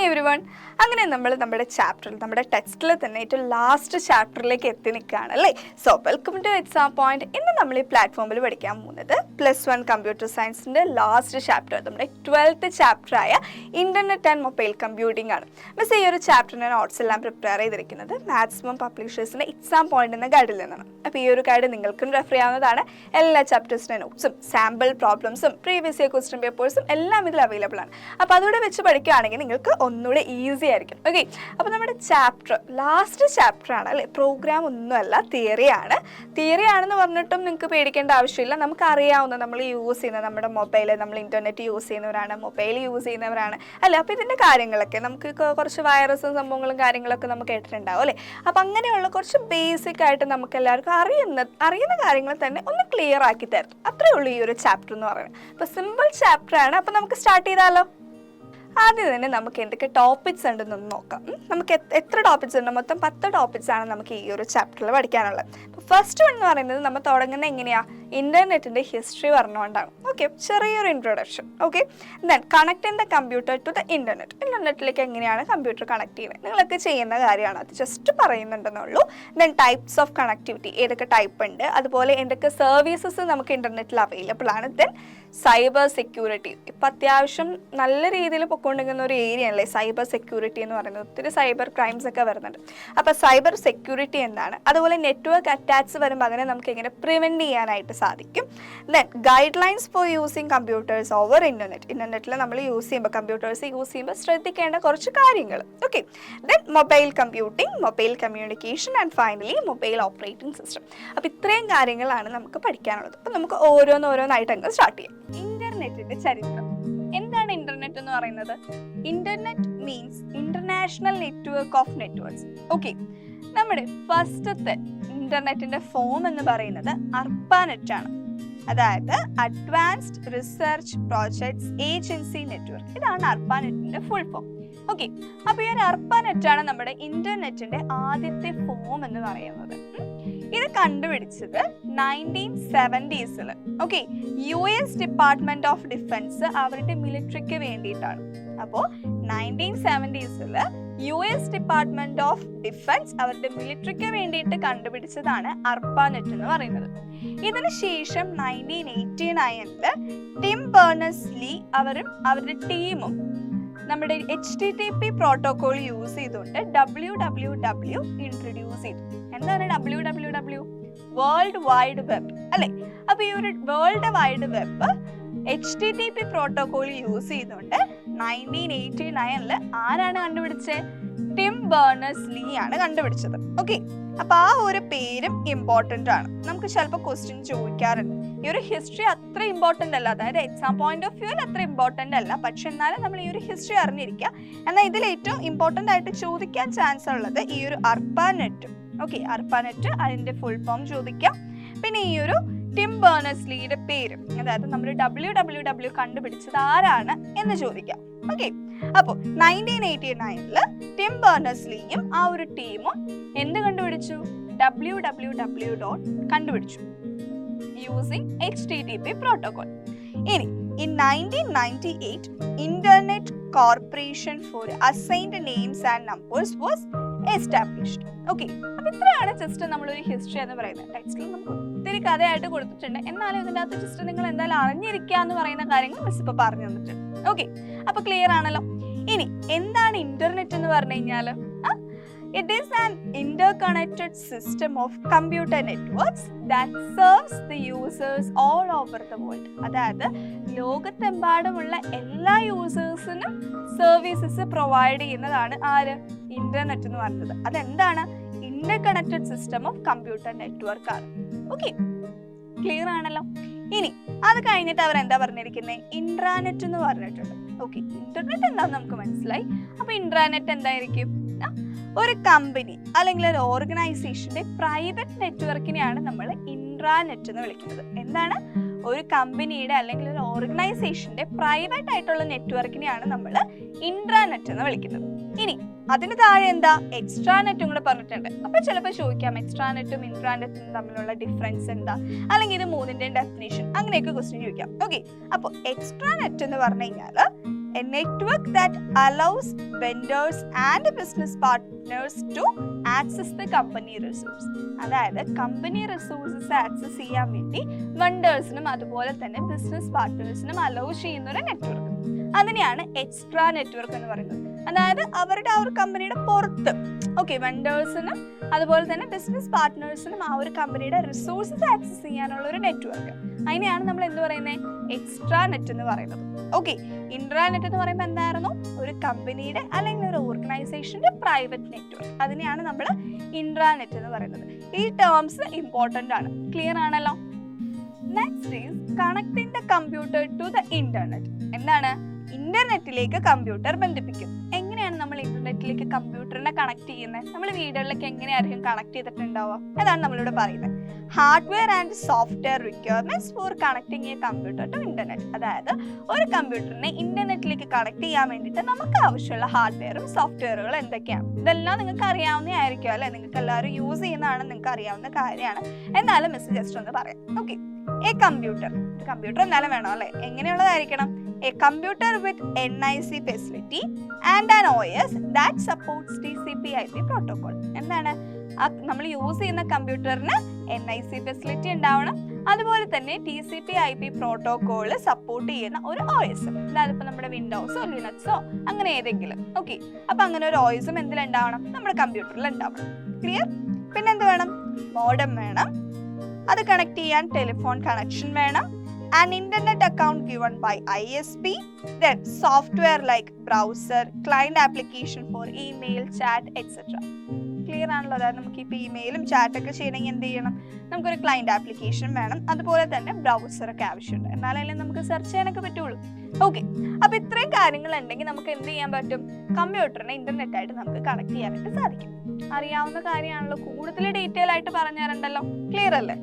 Hi every one. അങ്ങനെ നമ്മുടെ ചാപ്റ്ററിൽ നമ്മുടെ ടെക്സ്റ്റിൽ തന്നെ ഏറ്റവും ലാസ്റ്റ് ചാപ്റ്ററിലേക്ക് എത്തി നിൽക്കുകയാണ് അല്ലേ. So welcome two exam point. ഇന്ന് നമ്മൾ ഈ പ്ലാറ്റ്ഫോമിൽ പഠിക്കാൻ പോകുന്നത് +1 കമ്പ്യൂട്ടർ സയൻസിൻ്റെ ലാസ്റ്റ് ചാപ്റ്റർ, നമ്മുടെ 12th ചാപ്റ്ററായ ഇൻ്റർനെറ്റ് ആൻഡ് മൊബൈൽ കമ്പ്യൂട്ടിംഗ് ആണ്. മിസ് ഈ ഒരു ചാപ്റ്ററിൻ്റെ നോട്ട്സ് എല്ലാം പ്രിപ്പയർ ചെയ്തിരിക്കുന്നത് മാക്സിമം പബ്ലിഷേഴ്സിൻ്റെ എക്സാം പോയിന്റ് എന്ന ഗൈഡിൽ നിന്നാണ്. അപ്പോൾ ഈ ഒരു ഗൈഡ് നിങ്ങൾക്കും റെഫർ ചെയ്യാവുന്നതാണ്. എല്ലാ ചാപ്റ്റേഴ്സിൻ്റെ നോട്ട്സും സാമ്പിൾ പ്രോബ്ലംസും പ്രീവിയസ് ഇയർ ക്വസ്റ്റ്യൻ പേപ്പേഴ്സും എല്ലാം ഇതിൽ അവൈലബിൾ ആണ്. അപ്പോൾ അതോടെ വെച്ച് പഠിക്കുകയാണെങ്കിൽ നിങ്ങൾക്ക് ഒന്നുകൂടെ ഈസി ആയിരിക്കും. ഓക്കെ, അപ്പോൾ നമ്മുടെ ചാപ്റ്റർ ലാസ്റ്റ് ചാപ്റ്റർ ആണ് അല്ലേ. പ്രോഗ്രാം ഒന്നുമല്ല, തിയറിയാണ്. തിയറി ആണെന്ന് പറഞ്ഞിട്ടും നിങ്ങൾക്ക് പേടിക്കേണ്ട ആവശ്യമില്ല. നമുക്ക് അറിയാവുന്ന നമ്മൾ യൂസ് ചെയ്യുന്ന നമ്മുടെ മൊബൈൽ, നമ്മൾ ഇൻ്റർനെറ്റ് യൂസ് ചെയ്യുന്നവരാണ്, മൊബൈൽ യൂസ് ചെയ്യുന്നവരാണ് അല്ലേ. അപ്പോൾ ഇതിൻ്റെ കാര്യങ്ങളൊക്കെ നമുക്ക് കുറച്ച് വൈറസും സംഭവങ്ങളും കാര്യങ്ങളൊക്കെ നമുക്ക് കേട്ടിട്ടുണ്ടാവും അല്ലേ. അപ്പോൾ അങ്ങനെയുള്ള കുറച്ച് ബേസിക് ആയിട്ട് നമുക്ക് എല്ലാവർക്കും അറിയുന്ന കാര്യങ്ങൾ തന്നെ ഒന്ന് ക്ലിയർ ആക്കി തരും. അത്രയേ ഉള്ളൂ ഈ ഒരു ചാപ്റ്റർ എന്ന് പറയുന്നത്. അപ്പോൾ സിമ്പിൾ ചാപ്റ്റർ ആണ്. അപ്പോൾ നമുക്ക് സ്റ്റാർട്ട് ചെയ്താലോ? ആദ്യം തന്നെ നമുക്ക് എന്തൊക്കെ ടോപ്പിക്സ് ഉണ്ടെന്നൊന്ന് നോക്കാം. നമുക്ക് എത്ര ടോപ്പിക്സ് ഉണ്ട്? മൊത്തം 10 ടോപ്പിക്സ് ആണ് നമുക്ക് ഈ ഒരു ചാപ്റ്ററിൽ പഠിക്കാനുള്ളത്. അപ്പോൾ ഫസ്റ്റ് വൺ എന്ന് പറയുന്നത് നമ്മൾ തുടങ്ങുന്നത് എങ്ങനെയാണ്? ഇൻ്റർനെറ്റിൻ്റെ ഹിസ്റ്ററി പറഞ്ഞുകൊണ്ടാണ്. ഓക്കെ, ചെറിയൊരു introduction. Okay, then connecting the computer to the internet. ഇൻ്റർനെറ്റിലേക്ക് എങ്ങനെയാണ് കമ്പ്യൂട്ടർ കണക്ട് ചെയ്യുന്നത്? നിങ്ങളൊക്കെ ചെയ്യുന്ന കാര്യമാണ്, അത് ജസ്റ്റ് പറയുന്നുണ്ടെന്നുള്ളൂ. ദെൻ ടൈപ്സ് ഓഫ് കണക്ടിവിറ്റി, ഏതൊക്കെ ടൈപ്പ് ഉണ്ട്, അതുപോലെ എന്തൊക്കെ സർവീസസ് നമുക്ക് ഇൻ്റർനെറ്റിൽ അവൈലബിൾ ആണ്. ദെൻ സൈബർ സെക്യൂരിറ്റി, ഇപ്പം അത്യാവശ്യം നല്ല രീതിയിൽ പൊയ്ക്കൊണ്ടിരിക്കുന്ന ഒരു ഏരിയ അല്ലേ സൈബർ സെക്യൂരിറ്റി എന്ന് പറയുന്നത്. ഒത്തിരി സൈബർ ക്രൈംസ് ഒക്കെ വരുന്നുണ്ട്. അപ്പോൾ സൈബർ സെക്യൂരിറ്റി എന്താണ്, അതുപോലെ നെറ്റ്വർക്ക് അറ്റാക്സ് വരുമ്പോൾ അതിനെ നമുക്ക് എങ്ങനെ പ്രിവെൻറ്റ് ചെയ്യാനായിട്ട് സാധിക്കും. Then guide lines four using computers over internet. ഇൻ്റർനെറ്റിൽ നമ്മൾ യൂസ് ചെയ്യുമ്പോൾ, കമ്പ്യൂട്ടേഴ്സ് യൂസ് ചെയ്യുമ്പോൾ ശ്രദ്ധിക്കേണ്ട കുറച്ച് കാര്യങ്ങൾ. Okay, then mobile computing, mobile communication and finally mobile operating system. അപ്പോൾ ഇത്രയും കാര്യങ്ങളാണ് നമുക്ക് പഠിക്കാനുള്ളത്. അപ്പോൾ നമുക്ക് ഓരോന്നായിട്ട് അങ്ങ് സ്റ്റാർട്ട് ചെയ്യാം. ഇന്റർനെറ്റിന്റെ ചരിത്രം. എന്താണ് ഇന്റർനെറ്റ് എന്ന് പറയുന്നത്? Internet means international network of networks. Okay, നമ്മുടെ ഫസ്റ്റത്തെ ഇന്റർനെറ്റിന്റെ ഫോം എന്ന് പറയുന്നത് അർപ്പാനെറ്റ് ആണ്. അതായത് advanced research projects agency network. ഇതാണ് അർപ്പാനെറ്റിന്റെ ഫുൾ ഫോം. ഓക്കെ, അപ്പോൾ ഈ ഒരു അർപ്പാനെറ്റ് ആണ് നമ്മുടെ ഇന്റർനെറ്റിന്റെ ആദ്യത്തെ ഫോം എന്ന് പറയുന്നത്. ഇത് കണ്ടുപിടിച്ചത് 1970s. Okay, US department of defence അവരുടെ മിലിറ്ററിക്ക് വേണ്ടിയിട്ടാണ്. അപ്പോൾ 1970s US department of defence അവരുടെ മിലിറ്ററിക്ക് വേണ്ടിയിട്ട് കണ്ടുപിടിച്ചതാണ് അർപ്പാനെറ്റ് എന്ന് പറയുന്നത്. ഇതിന് ശേഷം 1989 ടിം ബേർണേഴ്സ്-ലീ അവരും അവരുടെ ടീമും നമ്മുടെ HTTP പ്രോട്ടോകോൾ യൂസ് ചെയ്തുകൊണ്ട് WWW ഇൻട്രൊഡ്യൂസ് ചെയ്തു. എന്താണ് WWW? വേൾഡ് വൈഡ് വെബ് അല്ലേ. അപ്പോൾ ഈ ഒരു world wide web HTTP protocol use ചെയ്തുകൊണ്ട് 1989 ആരാണ് കണ്ടുപിടിച്ചത്? ടിം ബേർണേഴ്സ്-ലീ ആണ് കണ്ടുപിടിച്ചത്. ഓക്കെ, അപ്പോൾ ആ ഒരു പേരും ഇമ്പോർട്ടൻ്റ് ആണ്. നമുക്ക് ചിലപ്പോൾ ക്വസ്റ്റ്യൻ ചോദിക്കാറുണ്ട്. ഈ ഒരു ഹിസ്റ്ററി അത്ര ഇമ്പോർട്ടൻ്റ് അല്ല, അതായത് എക്സാം പോയിന്റ് ഓഫ് വ്യൂവിൽ അത്ര ഇമ്പോർട്ടൻ്റ് അല്ല, പക്ഷെ എന്നാലും നമ്മൾ ഈ ഒരു ഹിസ്റ്ററി അറിഞ്ഞിരിക്കുക. എന്നാൽ ഇതിൽ ഏറ്റവും ഇമ്പോർട്ടൻ്റ് ആയിട്ട് ചോദിക്കാൻ ചാൻസ് ഉള്ളത് ഈ ഒരു അർപ്പാനെറ്റ്. ഓക്കെ, അർപ്പാനെറ്റ് അതിൻ്റെ ഫുൾ ഫോം ചോദിക്കാം. പിന്നെ ഈ ഒരു ടിം ബേർണേഴ്സ്-ലീയുടെ പേരും, അതായത് നമ്മൾ WWW കണ്ടുപിടിച്ചത് ആരാണ് എന്ന് ചോദിക്കാം. ഓക്കെ, അപ്പോൾ 1989 ടിം ബേർണേഴ്സ്-ലീയും ആ ഒരു ടീമും എന്ത് കണ്ടുപിടിച്ചു? www കണ്ടുപിടിച്ചു യൂസിങ് HTTP പ്രോട്ടോകോൾ. ഇനി in 1998 Internet Corporation for Assigned Names and Numbers was established. Okay, അപ്പോൾ ഇത്രയാണ് ജസ്റ്റ് നമ്മളൊരു ഹിസ്റ്ററി എന്ന് പറയുന്നത്. ടെക്സ്റ്റിൽ നമുക്ക് ഒത്തിരി കഥയായിട്ട് കൊടുത്തിട്ടുണ്ട്, എന്നാലും ഇതിൻ്റെ അകത്ത് ജസ്റ്റ് നിങ്ങൾ എന്തായാലും അറിഞ്ഞിരിക്കുക എന്ന് പറയുന്ന കാര്യങ്ങൾ മിസ് ഇപ്പോൾ പറഞ്ഞു തന്നിട്ടുണ്ട്. ഓക്കെ, അപ്പോൾ ക്ലിയർ ആണല്ലോ. ഇനി എന്താണ് ഇന്റർനെറ്റ് എന്ന് പറഞ്ഞു കഴിഞ്ഞാൽ? It is an interconnected system of computer networks that serves the users all over the world. അതായത് ലോകത്തെമ്പാടുമുള്ള എല്ലാ യൂസേഴ്സിനും സർവീസസ് പ്രൊവൈഡ് ചെയ്യുന്നതാണ് ആര്? ഇന്റർനെറ്റ് എന്ന് പറയുന്നത്. അതെന്താണ്? Interconnected system of computer network ആണ്. ഓക്കെ, ക്ലിയർ ആണല്ലോ. ഇനി അത് കഴിഞ്ഞിട്ട് അവർ എന്താ പറഞ്ഞിരിക്കുന്നത്? ഇൻട്രാനെറ്റ് എന്ന് പറഞ്ഞിട്ടുണ്ട്. ഓക്കെ, ഇന്റർനെറ്റ് എന്താണെന്ന് നമുക്ക് മനസ്സിലായി. അപ്പോൾ ഇൻട്രാനെറ്റ് എന്തായിരിക്കും? ഒരു കമ്പനി അല്ലെങ്കിൽ ഒരു ഓർഗനൈസേഷന്റെ പ്രൈവറ്റ് നെറ്റ്വർക്കിനെയാണ് നമ്മൾ ഇൻട്രാനെറ്റ് എന്ന് വിളിക്കുന്നത്. എന്താണ്? ഒരു കമ്പനിയുടെ അല്ലെങ്കിൽ ഒരു ഓർഗനൈസേഷന്റെ പ്രൈവറ്റ് ആയിട്ടുള്ള നെറ്റ്വർക്കിനെയാണ് നമ്മൾ ഇൻട്രാനെറ്റ് എന്ന് വിളിക്കുന്നത്. ഇനി അതിന് താഴെ എന്താ? എക്സ്ട്രാനെറ്റും കൂടെ പറഞ്ഞിട്ടുണ്ട്. അപ്പോൾ ചിലപ്പോൾ ചോദിക്കാം എക്സ്ട്രാനെറ്റും ഇൻട്രാനെറ്റും തമ്മിലുള്ള ഡിഫറൻസ് എന്താ, അല്ലെങ്കിൽ ഇത് മൂന്നിൻ്റെയും ഡെഫിനേഷൻ, അങ്ങനെയൊക്കെ ക്വസ്റ്റ്യൻ ചോദിക്കാം. ഓക്കെ, അപ്പോൾ എക്സ്ട്രാനെറ്റ് എന്ന് പറഞ്ഞു കഴിഞ്ഞാൽ a network that allows vendors and business partners to access the company resource. അതായത് കമ്പനി റിസോഴ്സസ് ആക്സസ് ചെയ്യാൻ വേണ്ടി വെണ്ടേഴ്സിനും അതുപോലെ തന്നെ ബിസിനസ് പാർട്ട്നേഴ്സിനും അലൗ ചെയ്യുന്ന ഒരു നെറ്റ്വർക്ക്. അതിനെയാണ് എക്സ്ട്രാ നെറ്റ്വർക്ക് എന്ന് പറയുന്നത്. അതായത് അവരുടെ ആ ഒരു കമ്പനിയുടെ പുറത്ത് വെണ്ടേഴ്സിനും അതുപോലെ തന്നെ ബിസിനസ് പാർട്ട്നേഴ്സിനും ആ ഒരു കമ്പനിയുടെ റിസോഴ്സസ് ആക്സസ് ചെയ്യാനുള്ള ഒരു നെറ്റ്വർക്ക്. അതിനെയാണ് നമ്മൾ എന്ത് പറയുന്നത്? എക്സ്ട്രാ നെറ്റ് എന്ന് പറയുന്നത്. ഇൻട്രാനെറ്റ് എന്ന് പറയുമ്പോൾ എന്തായിരുന്നു? ഒരു കമ്പനിയുടെ അല്ലെങ്കിൽ ഒരു ഓർഗനൈസേഷന്റെ പ്രൈവറ്റ് നെറ്റ്വർക്ക്. അതിനെയാണ് നമ്മൾ ഇൻട്രാനെറ്റ് എന്ന് പറയുന്നത്. ഈ ടേംസ് ഇമ്പോർട്ടൻ്റ് ആണ്. ക്ലിയർ ആണല്ലോ? Next is connecting the computer to the internet. എന്താണ്? ഇന്റർനെറ്റിലേക്ക് കമ്പ്യൂട്ടർ ബന്ധിപ്പിക്കും. എങ്ങനെയാണ് നമ്മൾ ഇന്റർനെറ്റിലേക്ക് കമ്പ്യൂട്ടറിനെ കണക്ട് ചെയ്യുന്നത്? നമ്മൾ വീടുകളിലേക്ക് എങ്ങനെയായിരിക്കും കണക്ട് ചെയ്തിട്ടുണ്ടാവുക? അതാണ് നമ്മളിവിടെ പറയുന്നത്. Hardware and software requirements for connecting a computer to internet. അതായത് ഒരു കമ്പ്യൂട്ടറിനെ ഇന്റർനെറ്റിലേക്ക് കണക്ട് ചെയ്യാൻ വേണ്ടിയിട്ട് നമുക്ക് ആവശ്യമുള്ള ഹാർഡ്വെയറും സോഫ്റ്റ്വെയറുകളും എന്തൊക്കെയാണ്? ഇതെല്ലാം നിങ്ങൾക്ക് അറിയാവുന്നതായിരിക്കും അല്ലെ? നിങ്ങൾക്ക് എല്ലാവരും യൂസ് ചെയ്യുന്നതാണ്, നിങ്ങൾക്ക് അറിയാവുന്ന കാര്യമാണ്. എന്നാലും മിസ് ജസ്റ്റ് ഒന്ന് പറയാം. എ കമ്പ്യൂട്ടർ, ഒരു കമ്പ്യൂട്ടർ എന്നാലും വേണം അല്ലെ? എങ്ങനെയുള്ളതായിരിക്കണം? A computer with NIC facility and an OS that supports TCP/IP protocol. എന്താണ്? നമ്മൾ യൂസ് ചെയ്യുന്ന കമ്പ്യൂട്ടറിന് NIC ഫെസിലിറ്റി ഉണ്ടാവണം, അതുപോലെ തന്നെ TCP/IP പ്രോട്ടോകോൾ സപ്പോർട്ട് ചെയ്യുന്ന ഒരു OS. അതായത് ഇപ്പോൾ നമ്മുടെ വിൻഡോസോ ലിനക്സോ അങ്ങനെ ഏതെങ്കിലും. അപ്പൊ അങ്ങനെ ഒരു OS എന്തിലുണ്ടാവണം? നമ്മുടെ കമ്പ്യൂട്ടറിൽ ഉണ്ടാവണം. ക്ലിയർ? പിന്നെന്ത് വേണം? മോഡം വേണം, അത് കണക്ട് ചെയ്യാൻ ടെലിഫോൺ കണക്ഷൻ വേണം, an internet account given by ISP, then software like browser, client application for email, chat, etc. Clear ആണല്ലോ? അതായത് നമുക്ക് ഇപ്പോൾ ഇമെയിലും ചാറ്റൊക്കെ ചെയ്യണമെങ്കിൽ എന്ത് ചെയ്യണം? നമുക്കൊരു ക്ലയൻറ്റ് ആപ്ലിക്കേഷൻ വേണം, അതുപോലെ തന്നെ ബ്രൗസറൊക്കെ ആവശ്യമുണ്ട്. എന്നാലല്ലേ നമുക്ക് സെർച്ച് ചെയ്യാനൊക്കെ പറ്റുള്ളൂ. അപ്പോൾ ഇത്രയും കാര്യങ്ങൾ ഉണ്ടെങ്കിൽ നമുക്ക് എന്ത് ചെയ്യാൻ പറ്റും? കമ്പ്യൂട്ടറിനെ ഇന്റർനെറ്റായിട്ട് നമുക്ക് കണക്ട് ചെയ്യാനായിട്ട് സാധിക്കും. അറിയാവുന്ന കാര്യമാണല്ലോ, കൂടുതൽ ഡീറ്റെയിൽ ആയിട്ട് പറഞ്ഞു തരണ്ടല്ലോ. ക്ലിയർ അല്ലേ?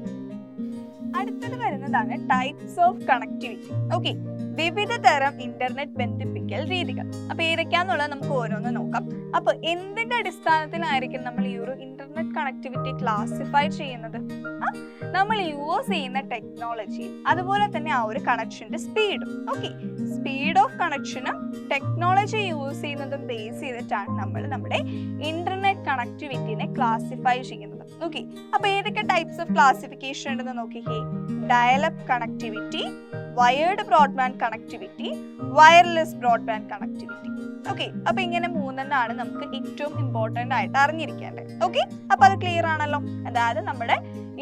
അടുത്തത് വരുന്നതാണ് ടൈപ്സ് ഓഫ് കണക്ടിവിറ്റി. വിവിധ തരം ഇന്റർനെറ്റ് ബന്ധിപ്പിക്കൽ രീതികൾ. അപ്പൊ ഏതൊക്കെയാന്നുള്ളത് നമുക്ക് ഓരോന്ന് നോക്കാം. അപ്പൊ എന്തിന്റെ അടിസ്ഥാനത്തിലായിരിക്കും നമ്മൾ ഈ ഒരു ഇന്റർനെറ്റ് കണക്ടിവിറ്റി ക്ലാസിഫൈ ചെയ്യുന്നത്? നമ്മൾ യൂസ് ചെയ്യുന്ന ടെക്നോളജി, അതുപോലെ തന്നെ ആ ഒരു കണക്ഷന്റെ സ്പീഡും. സ്പീഡ് ഓഫ് കണക്ഷനും ടെക്നോളജി യൂസ് ചെയ്യുന്നതും ബേസ് ചെയ്തിട്ടാണ് നമ്മൾ നമ്മുടെ ഇന്റർനെറ്റ് കണക്ടിവിറ്റിനെ ക്ലാസിഫൈ ചെയ്യുന്നത്. അപ്പൊ ഏതൊക്കെ ടൈപ്സ് ഓഫ് ക്ലാസിഫിക്കേഷൻ ഉണ്ടെന്ന് നോക്കിക്കേ. Dial-up connectivity, wired broadband connectivity, wireless broadband connectivity. അപ്പൊ ഇങ്ങനെ മൂന്നെണ്ണമാണ് നമുക്ക് ഏറ്റവും ഇമ്പോർട്ടന്റ് ആയിട്ട് അറിഞ്ഞിരിക്കേണ്ടത്. അപ്പൊ അത് ക്ലിയർ ആണല്ലോ? അതായത് നമ്മുടെ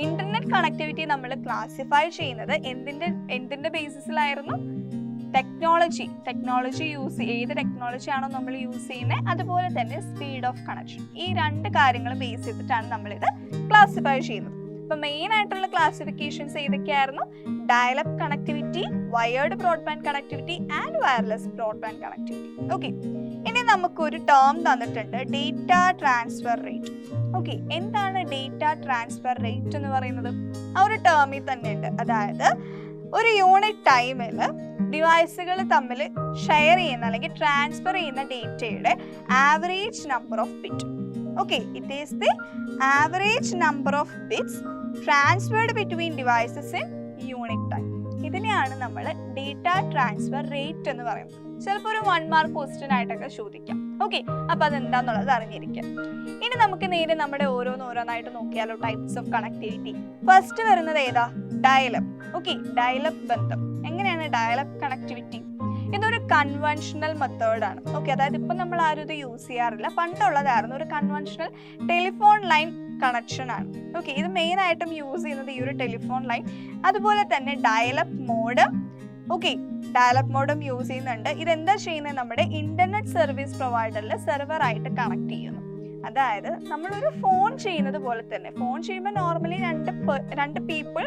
ഇന്റർനെറ്റ് കണക്ടിവിറ്റി നമ്മൾ ക്ലാസിഫൈ ചെയ്യുന്നത് എന്തിന്റെ ബേസിസിലായിരുന്നു? ടെക്നോളജി യൂസ്, ഏത് ടെക്നോളജി ആണോ നമ്മൾ യൂസ് ചെയ്യുന്നത്, അതുപോലെ തന്നെ സ്പീഡ് ഓഫ് കണക്ഷൻ. ഈ രണ്ട് കാര്യങ്ങൾ ബേസ് ചെയ്തിട്ടാണ് നമ്മളിത് ക്ലാസിഫൈ ചെയ്യുന്നത്. അപ്പൊ മെയിൻ ആയിട്ടുള്ള ക്ലാസിഫിക്കേഷൻസ് ഏതൊക്കെയായിരുന്നു? Dial up connectivity, wired broadband connectivity and wireless broadband connectivity. ഇനി നമുക്കൊരു ടേം തന്നിട്ടുണ്ട്, ഡേറ്റ ട്രാൻസ്ഫർ റേറ്റ്. എന്താണ് ഡേറ്റ ട്രാൻസ്ഫർ റേറ്റ് എന്ന് പറയുന്നത്? ആ ഒരു ടേമിൽ തന്നെ ഉണ്ട്. അതായത് ഒരു യൂണിറ്റ് ടൈമിൽ ഡിവൈസുകൾ തമ്മിൽ ഷെയർ ചെയ്യുന്ന അല്ലെങ്കിൽ ട്രാൻസ്ഫർ ചെയ്യുന്ന ഡേറ്റയുടെ average number of bit. It is the average number of bits transferred between devices in unit time. ഇതിനെയാണ് നമ്മൾ ഡേറ്റ ട്രാൻസ്ഫർ റേറ്റ് എന്ന് പറയുന്നത്. ചിലപ്പോൾ ഒരു 1 മാർക്ക് ക്വസ്റ്റ്യൻ ആയിട്ടൊക്കെ ചോദിക്കാം. അപ്പൊ അതെന്താന്നുള്ളത് അറിഞ്ഞിരിക്കാം. ഇനി നമുക്ക് നേരെ നമ്മുടെ ഓരോന്നായിട്ട് നോക്കിയാലോ ടൈപ്സ് ഓഫ് കണക്ടിവിറ്റി. ഫസ്റ്റ് വരുന്നത് ഏതാ? ഡയൽ-അപ്പ്. ഡയൽ-അപ്പ് ബന്ധം. എങ്ങനെയാണ് ഡയൽ-അപ്പ് കണക്ടിവിറ്റി? ഇതൊരു കൺവെൻഷണൽ മെത്തേഡാണ്. അതായത് ഇപ്പം നമ്മൾ ആരും ഇത് യൂസ് ചെയ്യാറില്ല, പണ്ടുള്ളതായിരുന്നു. ഒരു കൺവെൻഷണൽ ടെലിഫോൺ ലൈൻ കണക്ഷൻ ആണ്. ഇത് മെയിൻ ആയിട്ടും യൂസ് ചെയ്യുന്നത് ഈ ഒരു ടെലിഫോൺ ലൈൻ, അതുപോലെ തന്നെ dial-up modem. Dial-up modem use ചെയ്യുന്നുണ്ട്. ഇതെന്താ ചെയ്യുന്നത്? നമ്മുടെ ഇന്റർനെറ്റ് സർവീസ് പ്രൊവൈഡറിൽ സെർവർ ആയിട്ട് കണക്ട് ചെയ്യുന്നു. അതായത് നമ്മളൊരു ഫോൺ ചെയ്യുന്നത് പോലെ തന്നെ, ഫോൺ ചെയ്യുമ്പോൾ നോർമലി രണ്ട് പീപ്പിൾ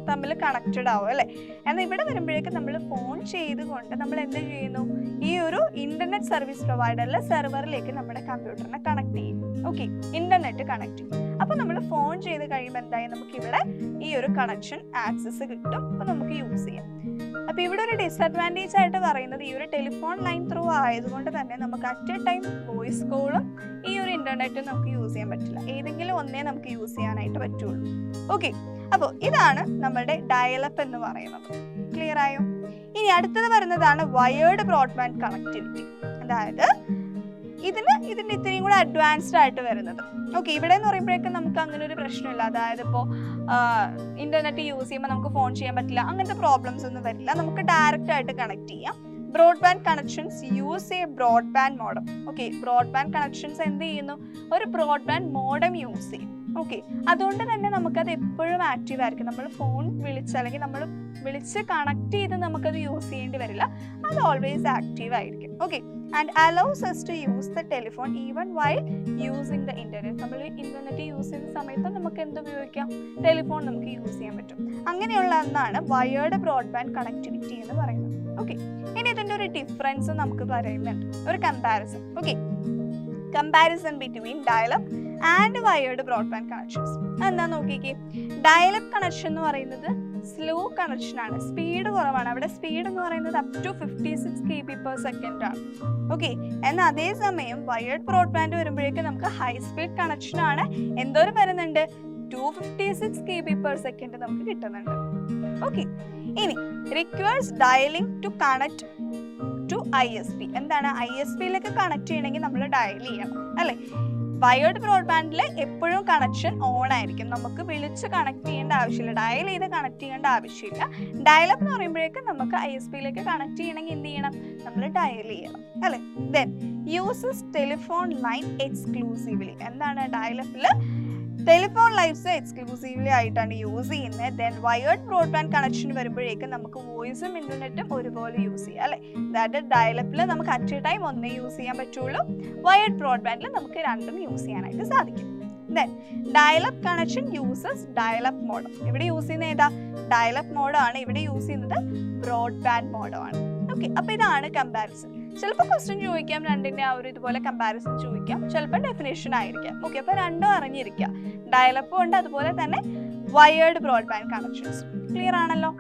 തമ്മിൽ കണക്റ്റഡ് ആവും അല്ലേ? എന്നാൽ ഇവിടെ വരുമ്പോഴേക്കും നമ്മൾ ഫോൺ ചെയ്തുകൊണ്ട് നമ്മൾ എന്ത് ചെയ്യുന്നു? ഈ ഒരു ഇന്റർനെറ്റ് സർവീസ് പ്രൊവൈഡറിലെ സെർവറിലേക്ക് നമ്മുടെ കമ്പ്യൂട്ടറിനെ കണക്ട് ചെയ്യും. ഇന്റർനെറ്റ് കണക്ട് ചെയ്യും. അപ്പൊ നമ്മൾ ഫോൺ ചെയ്ത് കഴിയുമ്പോൾ എന്തായി? നമുക്ക് ഇവിടെ ഈ ഒരു കണക്ഷൻ ആക്സസ് കിട്ടും. അപ്പൊ നമുക്ക് യൂസ് ചെയ്യാം. അപ്പൊ ഇവിടെ ഒരു ഡിസഡ്വാൻറ്റേജ് ആയിട്ട് പറയുന്നത് ഈ ഒരു ടെലിഫോൺ ലൈൻ ത്രൂ ആയതുകൊണ്ട് തന്നെ നമുക്ക് അറ്റ് എ ടൈം വോയിസ് കോളും ഈ ഒരു ഇന്റർനെറ്റും നമുക്ക് യൂസ് ചെയ്യാൻ പറ്റില്ല. ഏതെങ്കിലും ഒന്നേ നമുക്ക് യൂസ് ചെയ്യാനായിട്ട് പറ്റുള്ളൂ. അപ്പോൾ ഇതാണ് നമ്മുടെ ഡയലപ്പ് എന്ന് പറയുന്നത്. ക്ലിയർ ആയോ? ഇനി അടുത്തത് വരുന്നതാണ് വയേർഡ് ബ്രോഡ്ബാൻഡ് കണക്ടിവിറ്റി. അതായത് ഇതിന്റെ ഇത്രയും കൂടെ അഡ്വാൻസ്ഡ് ആയിട്ട് വരുന്നത്. ഓക്കെ, ഇവിടെ എന്ന് പറയുമ്പോഴേക്കും നമുക്ക് അങ്ങനെ ഒരു പ്രശ്നമില്ല. അതായത് ഇപ്പോൾ ഇന്റർനെറ്റ് യൂസ് ചെയ്യുമ്പോൾ നമുക്ക് ഫോൺ ചെയ്യാൻ പറ്റില്ല, അങ്ങനത്തെ പ്രോബ്ലംസ് ഒന്നും വരില്ല. നമുക്ക് ഡയറക്റ്റ് ആയിട്ട് കണക്ട് ചെയ്യാം. Broadband connections use A broadband modem. Okay, broadband connections എന്ത് ചെയ്യുന്നു? ഒരു ബ്രോഡ്ബാൻഡ് മോഡം യൂസ് ചെയ്യും. ഓക്കെ, അതുകൊണ്ട് തന്നെ നമുക്കത് എപ്പോഴും ആക്റ്റീവ് ആയിരിക്കും. നമ്മൾ ഫോൺ വിളിച്ച് അല്ലെങ്കിൽ നമ്മൾ വിളിച്ച് കണക്ട് ചെയ്ത് നമുക്കത് യൂസ് ചെയ്യേണ്ടി വരില്ല. അത് ഓൾവേസ് ആക്റ്റീവ് ആയിരിക്കും. Okay, and allows us to use the telephone even while using the internet. നമ്മൾ ഇന്റർനെറ്റ് യൂസ് ചെയ്യുന്ന സമയത്ത് നമുക്ക് എന്ത് ഉപയോഗിക്കാം? ടെലിഫോൺ നമുക്ക് യൂസ് ചെയ്യാൻ പറ്റും. അങ്ങനെയുള്ള ഒന്നാണ് വയേർഡ് ബ്രോഡ്ബാൻഡ് കണക്ടിവിറ്റി എന്ന് പറയുന്നത്. ഓക്കെ, ഇനി ഇതിൻ്റെ ഒരു ഡിഫറൻസ് നമുക്ക് പറയുന്നുണ്ട്, ഒരു comparison. Okay, comparison between dial-up and wired broadband connections. എന്താ നോക്കിക്കേ, ഡയലപ്പ് കണക്ഷൻ എന്ന് പറയുന്നത് സ്ലോ കണക്ഷൻ ആണ്, സ്പീഡ് കുറവാണ്. അവിടെ സ്പീഡ് എന്ന് പറയുന്നത് അപ് ടു 56 kbps ആണ്. ഓക്കെ, എന്നാൽ അതേസമയം വയേർഡ് ബ്രോഡ്ബാൻഡ് വരുമ്പോഴേക്കും നമുക്ക് ഹൈ സ്പീഡ് കണക്ഷൻ ആണ്. എന്തോരം വരുന്നുണ്ട്? 256 kbps നമുക്ക് കിട്ടുന്നുണ്ട്. ഓക്കെ, ഇനി requires dialing to connect to ISP. എന്താണ്? ISPയിലേക്ക് കണക്ട് ചെയ്യണമെങ്കിൽ നമ്മൾ ഡയൽ ചെയ്യണം, അല്ലേ? വയേർഡ് ബ്രോഡ്ബാൻഡിൽ എപ്പോഴും കണക്ഷൻ ഓൺ ആയിരിക്കും. നമുക്ക് വിളിച്ച് കണക്ട് ചെയ്യേണ്ട ആവശ്യമില്ല, ഡയൽ ചെയ്ത് കണക്ട് ചെയ്യേണ്ട ആവശ്യമില്ല. ഡയലപ്പ് എന്ന് പറയുമ്പോഴേക്കും നമുക്ക് ISPയിലേക്ക് കണക്ട് ചെയ്യണമെങ്കിൽ എന്ത് ചെയ്യണം? നമ്മൾ ഡയൽ ചെയ്യണം, അല്ലേ? Then uses telephone line exclusively. എന്താണ്? ഡയലപ്പിൽ ടെലിഫോൺ ലൈൻസ് എക്സ്ക്ലൂസീവ്ലി ആയിട്ടാണ് യൂസ് ചെയ്യുന്നത്. ദെൻ വയേർഡ് ബ്രോഡ്ബാൻഡ് കണക്ഷൻ വരുമ്പോഴേക്കും നമുക്ക് വോയിസും ഇന്റർനെറ്റും ഒരുപോലെ യൂസ് ചെയ്യാം, അല്ലേ? അതായത് ഡയലപ്പിൽ നമുക്ക് അറ്റ് എ ടൈം ഒന്നേ യൂസ് ചെയ്യാൻ പറ്റുള്ളൂ, വയേർഡ് ബ്രോഡ്ബാൻഡിൽ നമുക്ക് രണ്ടും യൂസ് ചെയ്യാനായിട്ട് സാധിക്കും. Then dial-up connection uses dial-up modem. ഇവിടെ യൂസ് ചെയ്യുന്ന ഏതാ? ഡയലപ്പ് മോഡാണ്. ഇവിടെ യൂസ് ചെയ്യുന്നത് ബ്രോഡ്ബാൻഡ് മോഡമാണ്. ഓക്കെ, അപ്പോൾ ഇതാണ് കമ്പാരിസൺ. ചിലപ്പോൾ ക്വസ്റ്റ്യൻ ചോദിക്കാം, രണ്ടിൻ്റെ ആ ഒരു ഇതുപോലെ കമ്പാരിസൺ ചോദിക്കാം, ചിലപ്പോൾ ഡെഫിനേഷൻ ആയിരിക്കാം. ഓക്കെ, അപ്പോൾ രണ്ടും അറിഞ്ഞിരിക്കുക. ഡയലപ്പും ഉണ്ട്, അതുപോലെ തന്നെ വയേർഡ് ബ്രോഡ്ബാൻഡ് കണക്ഷൻസ്. ക്ലിയർ ആണല്ലോ?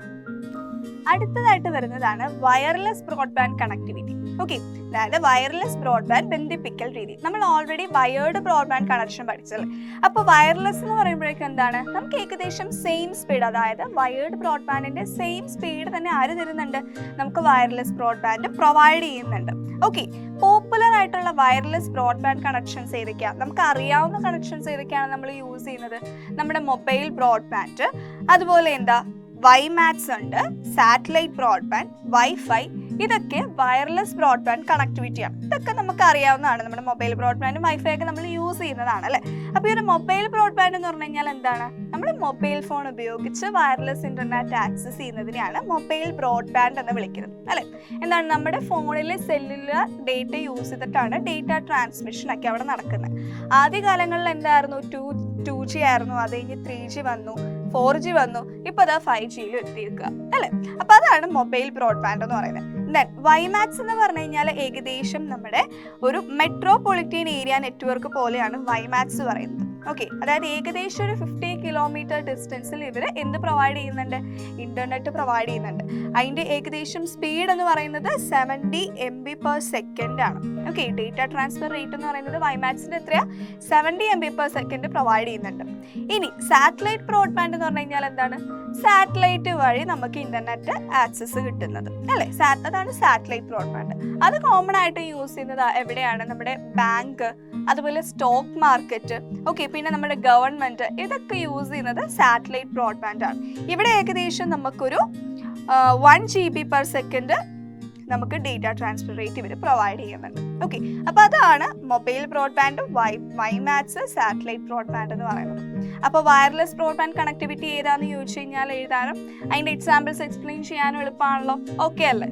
അടുത്തതായിട്ട് വരുന്നതാണ് വയർലെസ് ബ്രോഡ്ബാൻഡ് കണക്ടിവിറ്റി. ഓക്കെ, അതായത് വയർലെസ് ബ്രോഡ്ബാൻഡ് ബന്ധിപ്പിക്കൽ രീതി. നമ്മൾ ഓൾറെഡി വയേർഡ് ബ്രോഡ്ബാൻഡ് കണക്ഷൻ പഠിച്ചല്ലേ. അപ്പോൾ വയർലെസ് എന്ന് പറയുമ്പോഴേക്കും എന്താണ്? നമുക്ക് ഏകദേശം സെയിം സ്പീഡ്, അതായത് വയേർഡ് ബ്രോഡ്ബാൻഡിന്റെ സെയിം സ്പീഡ് തന്നെ ആര് തരുന്നുണ്ട്? നമുക്ക് വയർലെസ് ബ്രോഡ്ബാൻഡ് പ്രൊവൈഡ് ചെയ്യുന്നുണ്ട്. ഓക്കെ, പോപ്പുലർ ആയിട്ടുള്ള വയർലെസ് ബ്രോഡ്ബാൻഡ് കണക്ഷൻസ് ഏതൊക്കെയാണ്? നമുക്ക് അറിയാവുന്ന കണക്ഷൻസ് ഏതൊക്കെയാണ് നമ്മൾ യൂസ് ചെയ്യുന്നത്? നമ്മുടെ മൊബൈൽ ബ്രോഡ്ബാൻഡ്, അതുപോലെ എന്താ വൈമാക്സ് ഉണ്ട്, സാറ്റലൈറ്റ് ബ്രോഡ്ബാൻഡ്, വൈഫൈ, ഇതൊക്കെ വയർലെസ് ബ്രോഡ്ബാൻഡ് കണക്ടിവിറ്റിയാണ്. ഇതൊക്കെ നമുക്ക് അറിയാവുന്നതാണ്. നമ്മുടെ മൊബൈൽ ബ്രോഡ്ബാൻഡും വൈഫൈ ഒക്കെ നമ്മൾ യൂസ് ചെയ്യുന്നതാണ്, അല്ലേ? അപ്പോൾ ഈ ഒരു മൊബൈൽ ബ്രോഡ്ബാൻഡ് എന്ന് പറഞ്ഞു കഴിഞ്ഞാൽ എന്താണ്? നമ്മൾ മൊബൈൽ ഫോൺ ഉപയോഗിച്ച് വയർലെസ് ഇന്റർനെറ്റ് ആക്സസ് ചെയ്യുന്നതിനെയാണ് മൊബൈൽ ബ്രോഡ്ബാൻഡ് എന്ന് വിളിക്കുന്നത്, അല്ലേ? എന്താണ്? നമ്മുടെ ഫോണിലെ സെല്ലുലാർ ഡേറ്റ യൂസ് ചെയ്തിട്ടാണ് ഡേറ്റ ട്രാൻസ്മിഷൻ ഒക്കെ അവിടെ നടക്കുന്നത്. ആദ്യകാലങ്ങളിൽ എന്തായിരുന്നു? 2G ആയിരുന്നു, അത് കഴിഞ്ഞ് 3G വന്നു, 4G വന്നു, ഇപ്പോൾ അതാ 5Gയിലും എത്തിയിരിക്കുക, അല്ലേ? അപ്പോൾ അതാണ് മൊബൈൽ ബ്രോഡ്ബാൻഡ് എന്ന് പറയുന്നത്. ദെൻ വൈമാക്സ് എന്ന് പറഞ്ഞു കഴിഞ്ഞാൽ ഏകദേശം നമ്മുടെ ഒരു മെട്രോപൊളിറ്റൻ ഏരിയ നെറ്റ്വർക്ക് പോലെയാണ് വൈമാക്സ് പറയുന്നത്. ഓക്കെ, അതായത് ഏകദേശം ഒരു 50 കിലോമീറ്റർ ഡിസ്റ്റൻസിൽ ഇവർ എന്ത് പ്രൊവൈഡ് ചെയ്യുന്നുണ്ട്? ഇന്റർനെറ്റ് പ്രൊവൈഡ് ചെയ്യുന്നുണ്ട്. അതിൻ്റെ ഏകദേശം സ്പീഡ് എന്ന് പറയുന്നത് 70 MB/s ആണ്. ഓക്കെ, ഡേറ്റ ട്രാൻസ്ഫർ റേറ്റ് എന്ന് പറയുന്നത് വൈമാക്സിൻ്റെ എത്രയാ? 70 MB/s പ്രൊവൈഡ് ചെയ്യുന്നുണ്ട്. ഇനി സാറ്റലൈറ്റ് ബ്രോഡ്ബാൻഡ് എന്ന് പറഞ്ഞു കഴിഞ്ഞാൽ എന്താണ്? സാറ്റലൈറ്റ് വഴി നമുക്ക് ഇന്റർനെറ്റ് ആക്സസ് കിട്ടുന്നത്, അല്ലേ? അതാണ് സാറ്റലൈറ്റ് ബ്രോഡ്ബാൻഡ്. അത് കോമൺ ആയിട്ട് യൂസ് ചെയ്യുന്നത് എവിടെയാണ്? നമ്മുടെ ബാങ്ക്, അതുപോലെ സ്റ്റോക്ക് മാർക്കറ്റ്, ഓക്കെ, പിന്നെ നമ്മുടെ ഗവൺമെന്റ്, ഇതൊക്കെ യൂസ് ചെയ്യുന്നത് സാറ്റലൈറ്റ് ബ്രോഡ്ബാൻഡ് ആണ്. ഇവിടെ ഏകദേശം നമുക്കൊരു 1 GB/s നമുക്ക് ഡേറ്റ ട്രാൻസ്ഫർ റേറ്റ് ഇവർ പ്രൊവൈഡ് ചെയ്യുന്നുണ്ട്. ഓക്കെ, അപ്പോൾ അതാണ് mobile broadband, WiMAX, satellite broadband എന്ന് പറയുന്നത്. അപ്പോൾ വയർലെസ് ബ്രോഡ്ബാൻഡ് കണക്ടിവിറ്റി ഏതാണെന്ന് ചോദിച്ചു കഴിഞ്ഞാൽ എഴുതാനും അതിൻ്റെ എക്സാമ്പിൾസ് എക്സ്പ്ലെയിൻ ചെയ്യാനും എളുപ്പമാണല്ലോ. ഓക്കെ അല്ലേ?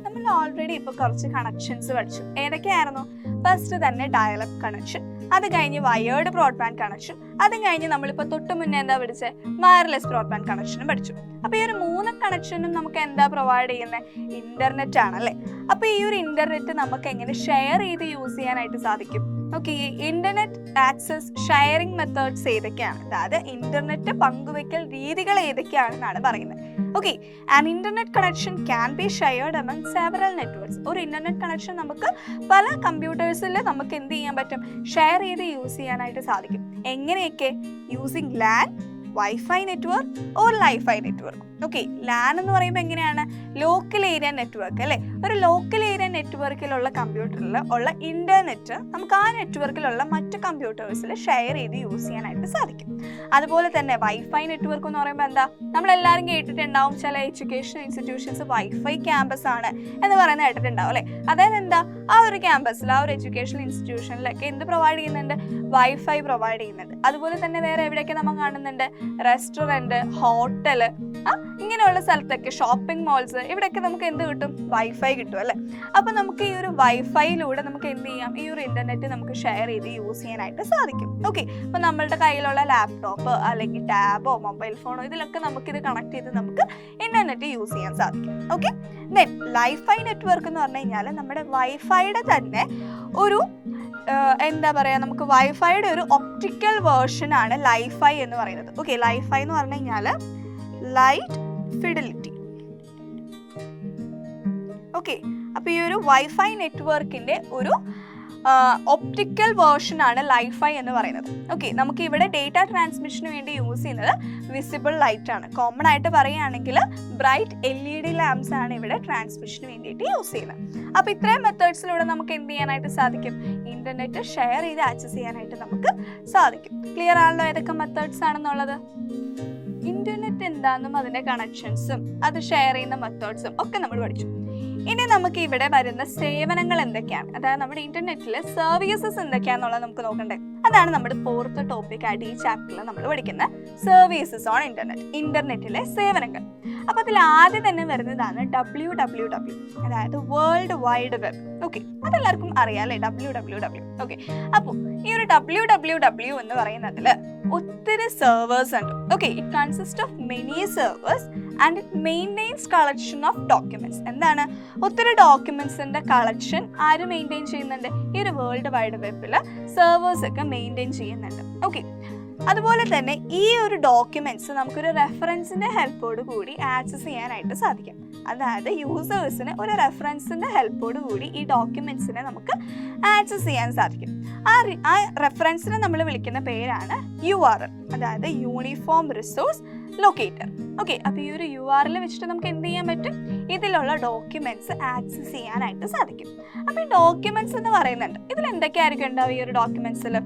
നമ്മൾ ഓൾറെഡി ഇപ്പോൾ കുറച്ച് കണക്ഷൻസ് പഠിച്ചു. ഏതൊക്കെയായിരുന്നു? ഫസ്റ്റ് തന്നെ ഡയലപ്പ് കണക്ഷൻ, അത് കഴിഞ്ഞ് വയേർഡ് ബ്രോഡ്ബാൻഡ് കണക്ഷൻ, അത് കഴിഞ്ഞ് നമ്മളിപ്പോൾ തൊട്ട് മുന്നേ എന്താ പഠിച്ചത്? വയർലെസ് ബ്രോഡ്ബാൻഡ് കണക്ഷനും പഠിച്ചു. അപ്പോൾ ഈ ഒരു 3 കണക്ഷനും നമുക്ക് എന്താ പ്രൊവൈഡ് ചെയ്യുന്നത്? ഇന്റർനെറ്റ് ആണല്ലേ. അപ്പോൾ ഈ ഒരു ഇന്റർനെറ്റ് നമുക്ക് എങ്ങനെ ഷെയർ ചെയ്ത് യൂസ് ചെയ്യാനായിട്ട് സാധിക്കും? Okay, internet access sharing methods ഏതൊക്കെയാണ്? അതായത് ഇന്റർനെറ്റ് പങ്കുവയ്ക്കൽ രീതികൾ ഏതൊക്കെയാണെന്നാണ് പറയുന്നത്. Okay, and internet connection can be shared among several networks. ഒരു ഇന്റർനെറ്റ് കണക്ഷൻ നമുക്ക് പല കമ്പ്യൂട്ടേഴ്സിൽ നമുക്ക് എന്ത് ചെയ്യാൻ പറ്റും? ഷെയർ ചെയ്ത് യൂസ് ചെയ്യാനായിട്ട് സാധിക്കും. എങ്ങനെയൊക്കെ? Using LAN, wifi network or lifi network. Okay, LAN എന്ന് പറയുമ്പോൾ എങ്ങനെയാണ്? ലോക്കൽ ഏരിയ നെറ്റ്വർക്ക് അല്ലേ. ഒരു ലോക്കൽ ഏരിയ നെറ്റ്വർക്കിലുള്ള കമ്പ്യൂട്ടറിൽ ഉള്ള ഇൻ്റർനെറ്റ് നമുക്ക് ആ നെറ്റ്വർക്കിലുള്ള മറ്റ് കമ്പ്യൂട്ടേഴ്സിൽ ഷെയർ ചെയ്ത് യൂസ് ചെയ്യാനായിട്ട് സാധിക്കും. അതുപോലെ തന്നെ വൈഫൈ നെറ്റ്വർക്ക് എന്ന് പറയുമ്പോൾ എന്താ? നമ്മളെല്ലാവരും കേട്ടിട്ടുണ്ടാവും, ചില എഡ്യൂക്കേഷൻ ഇൻസ്റ്റിറ്റ്യൂഷൻസ് വൈഫൈ ക്യാമ്പസ് ആണ് എന്ന് പറയുന്നത് കേട്ടിട്ടുണ്ടാവും അല്ലേ. അതായത് എന്താ? ആ ഒരു ക്യാമ്പസിൽ, ആ ഒരു എഡ്യൂക്കേഷൻ ഇൻസ്റ്റിറ്റ്യൂഷനിലൊക്കെ എന്ത് പ്രൊവൈഡ് ചെയ്യുന്നുണ്ട്? വൈഫൈ പ്രൊവൈഡ് ചെയ്യുന്നുണ്ട്. അതുപോലെ തന്നെ വേറെ എവിടെയൊക്കെ നമ്മൾ കാണുന്നുണ്ട്? റെസ്റ്റോറൻറ്റ്, ഹോട്ടൽ, ഇങ്ങനെയുള്ള സ്ഥലത്തൊക്കെ, ഷോപ്പിംഗ് മോൾസ്, ഇവിടെയൊക്കെ നമുക്ക് എന്ത് കിട്ടും? വൈഫൈ കിട്ടും അല്ലേ. അപ്പോൾ നമുക്ക് ഈ ഒരു വൈഫൈയിലൂടെ നമുക്ക് എന്ത് ചെയ്യാം? ഈ ഒരു ഇൻ്റർനെറ്റ് നമുക്ക് ഷെയർ ചെയ്ത് യൂസ് ചെയ്യാനായിട്ട് സാധിക്കും. ഓക്കെ, അപ്പോൾ നമ്മളുടെ കയ്യിലുള്ള ലാപ്ടോപ്പ് അല്ലെങ്കിൽ ടാബോ മൊബൈൽ ഫോണോ ഇതിലൊക്കെ നമുക്കിത് കണക്ട് ചെയ്ത് നമുക്ക് ഇൻ്റർനെറ്റ് യൂസ് ചെയ്യാൻ സാധിക്കും. ഓക്കെ, ദെൻ ലൈഫൈ നെറ്റ്വർക്ക് എന്ന് പറഞ്ഞു കഴിഞ്ഞാൽ നമ്മുടെ വൈഫൈയുടെ തന്നെ ഒരു എന്താ പറയുക, നമുക്ക് വൈഫൈയുടെ ഒരു ഒപ്റ്റിക്കൽ വേർഷൻ ആണ് ലൈഫൈ എന്ന് പറയുന്നത്. ഓക്കെ, ലൈഫൈ എന്ന് പറഞ്ഞു കഴിഞ്ഞാൽ ലൈറ്റ് ഫിഡലിറ്റി. ഓക്കെ, അപ്പോൾ ഈ ഒരു വൈഫൈ നെറ്റ്വർക്കിൻ്റെ ഒരു ഒപ്റ്റിക്കൽ വേർഷൻ ആണ് ലൈഫൈ എന്ന് പറയുന്നത്. ഓക്കെ, നമുക്ക് ഇവിടെ ഡേറ്റ ട്രാൻസ്മിഷന് വേണ്ടി യൂസ് ചെയ്യുന്നത് വിസിബിൾ ലൈറ്റ് ആണ്. കോമൺ ആയിട്ട് പറയുകയാണെങ്കിൽ ബ്രൈറ്റ് LED ലാംപ്സ് ആണ് ഇവിടെ ട്രാൻസ്മിഷന് വേണ്ടിയിട്ട് യൂസ് ചെയ്യുന്നത്. അപ്പോൾ ഇത്രയും മെത്തേഡ്സിലൂടെ നമുക്ക് എന്ത് ചെയ്യാനായിട്ട് സാധിക്കും? ഇൻ്റർനെറ്റ് ഷെയർ ചെയ്ത് ആക്സസ് ചെയ്യാനായിട്ട് നമുക്ക് സാധിക്കും. ക്ലിയർ ആണല്ലോ ഏതൊക്കെ മെത്തേഡ്സ് ആണെന്നുള്ളത്? ഇൻ്റർനെറ്റ് എന്താണെന്നും അതിൻ്റെ കണക്ഷൻസും അത് ഷെയർ ചെയ്യുന്ന മെത്തേഡ്സും ഒക്കെ നമ്മൾ പഠിച്ചു. ഇനി നമുക്ക് ഇവിടെ വരുന്ന സേവനങ്ങൾ എന്തൊക്കെയാണ്, അതായത് നമ്മുടെ ഇന്റർനെറ്റിൽ സർവീസസ് എന്തൊക്കെയാണെന്നുള്ളത് നമുക്ക് നോക്കണ്ടേ. അതാണ് നമ്മുടെ 4th ടോപ്പിക് ആയിട്ട് ഈ ചാപ്റ്ററിൽ നമ്മൾ പഠിക്കുന്ന സർവീസസ് ഓൺ ഇന്റർനെറ്റ്, ഇന്റർനെറ്റിലെ സേവനങ്ങൾ. അപ്പോൾ അതിൽ ആദ്യം തന്നെ വരുന്നതാണ് WWW, അതായത് വേൾഡ് വൈഡ് വെബ്. ഓക്കെ, അതെല്ലാവർക്കും അറിയാം അല്ലേ, WWW. ഓക്കെ, അപ്പോൾ ഈ ഒരു WWW എന്ന് പറയുന്നതിൽ ഒത്തിരി സെർവേഴ്സ് ഉണ്ട്. Okay, it consist of many servers and it maintains collection of documents. എന്താണ്? ഒത്തിരി ഡോക്യുമെന്റ്സിന്റെ കളക്ഷൻ ആര് മെയിൻറ്റെയിൻ ചെയ്യുന്നുണ്ട്? ഈ ഒരു വേൾഡ് വൈഡ് വെബിൽ സെർവേഴ്സ് ഒക്കെ മെയിൻറ്റെയിൻ ചെയ്യുന്നുണ്ട്. ഓക്കെ, അതുപോലെ തന്നെ ഈ ഒരു ഡോക്യുമെന്റ്സ് നമുക്കൊരു റെഫറൻസിന്റെ ഹെൽപ്പോട് കൂടി ആക്സസ് ചെയ്യാനായിട്ട് സാധിക്കും. അതായത് യൂസേഴ്സിന് ഒരു റെഫറൻസിന്റെ ഹെൽപ്പോട് കൂടി ഈ ഡോക്യുമെന്റ്സിനെ നമുക്ക് ആക്സസ് ചെയ്യാൻ സാധിക്കും. ആ റെഫറൻസിനെ നമ്മൾ വിളിക്കുന്ന പേരാണ് URL, അതായത് യൂണിഫോം റിസോഴ്സ് ലൊക്കേറ്റർ. ഓക്കെ, അപ്പോൾ ഈ ഒരു URL വെച്ചിട്ട് നമുക്ക് എന്ത് ചെയ്യാൻ പറ്റും? ഇതിലുള്ള ഡോക്യുമെന്റ്സ് ആക്സസ് ചെയ്യാനായിട്ട് സാധിക്കും. അപ്പോൾ ഈ ഡോക്യുമെന്റ്സ് എന്ന് പറയുന്നുണ്ട്, ഇതിൽ എന്തൊക്കെയായിരിക്കും ഉണ്ടാവുക? ഈ ഒരു ഡോക്യുമെന്റ്സിൽ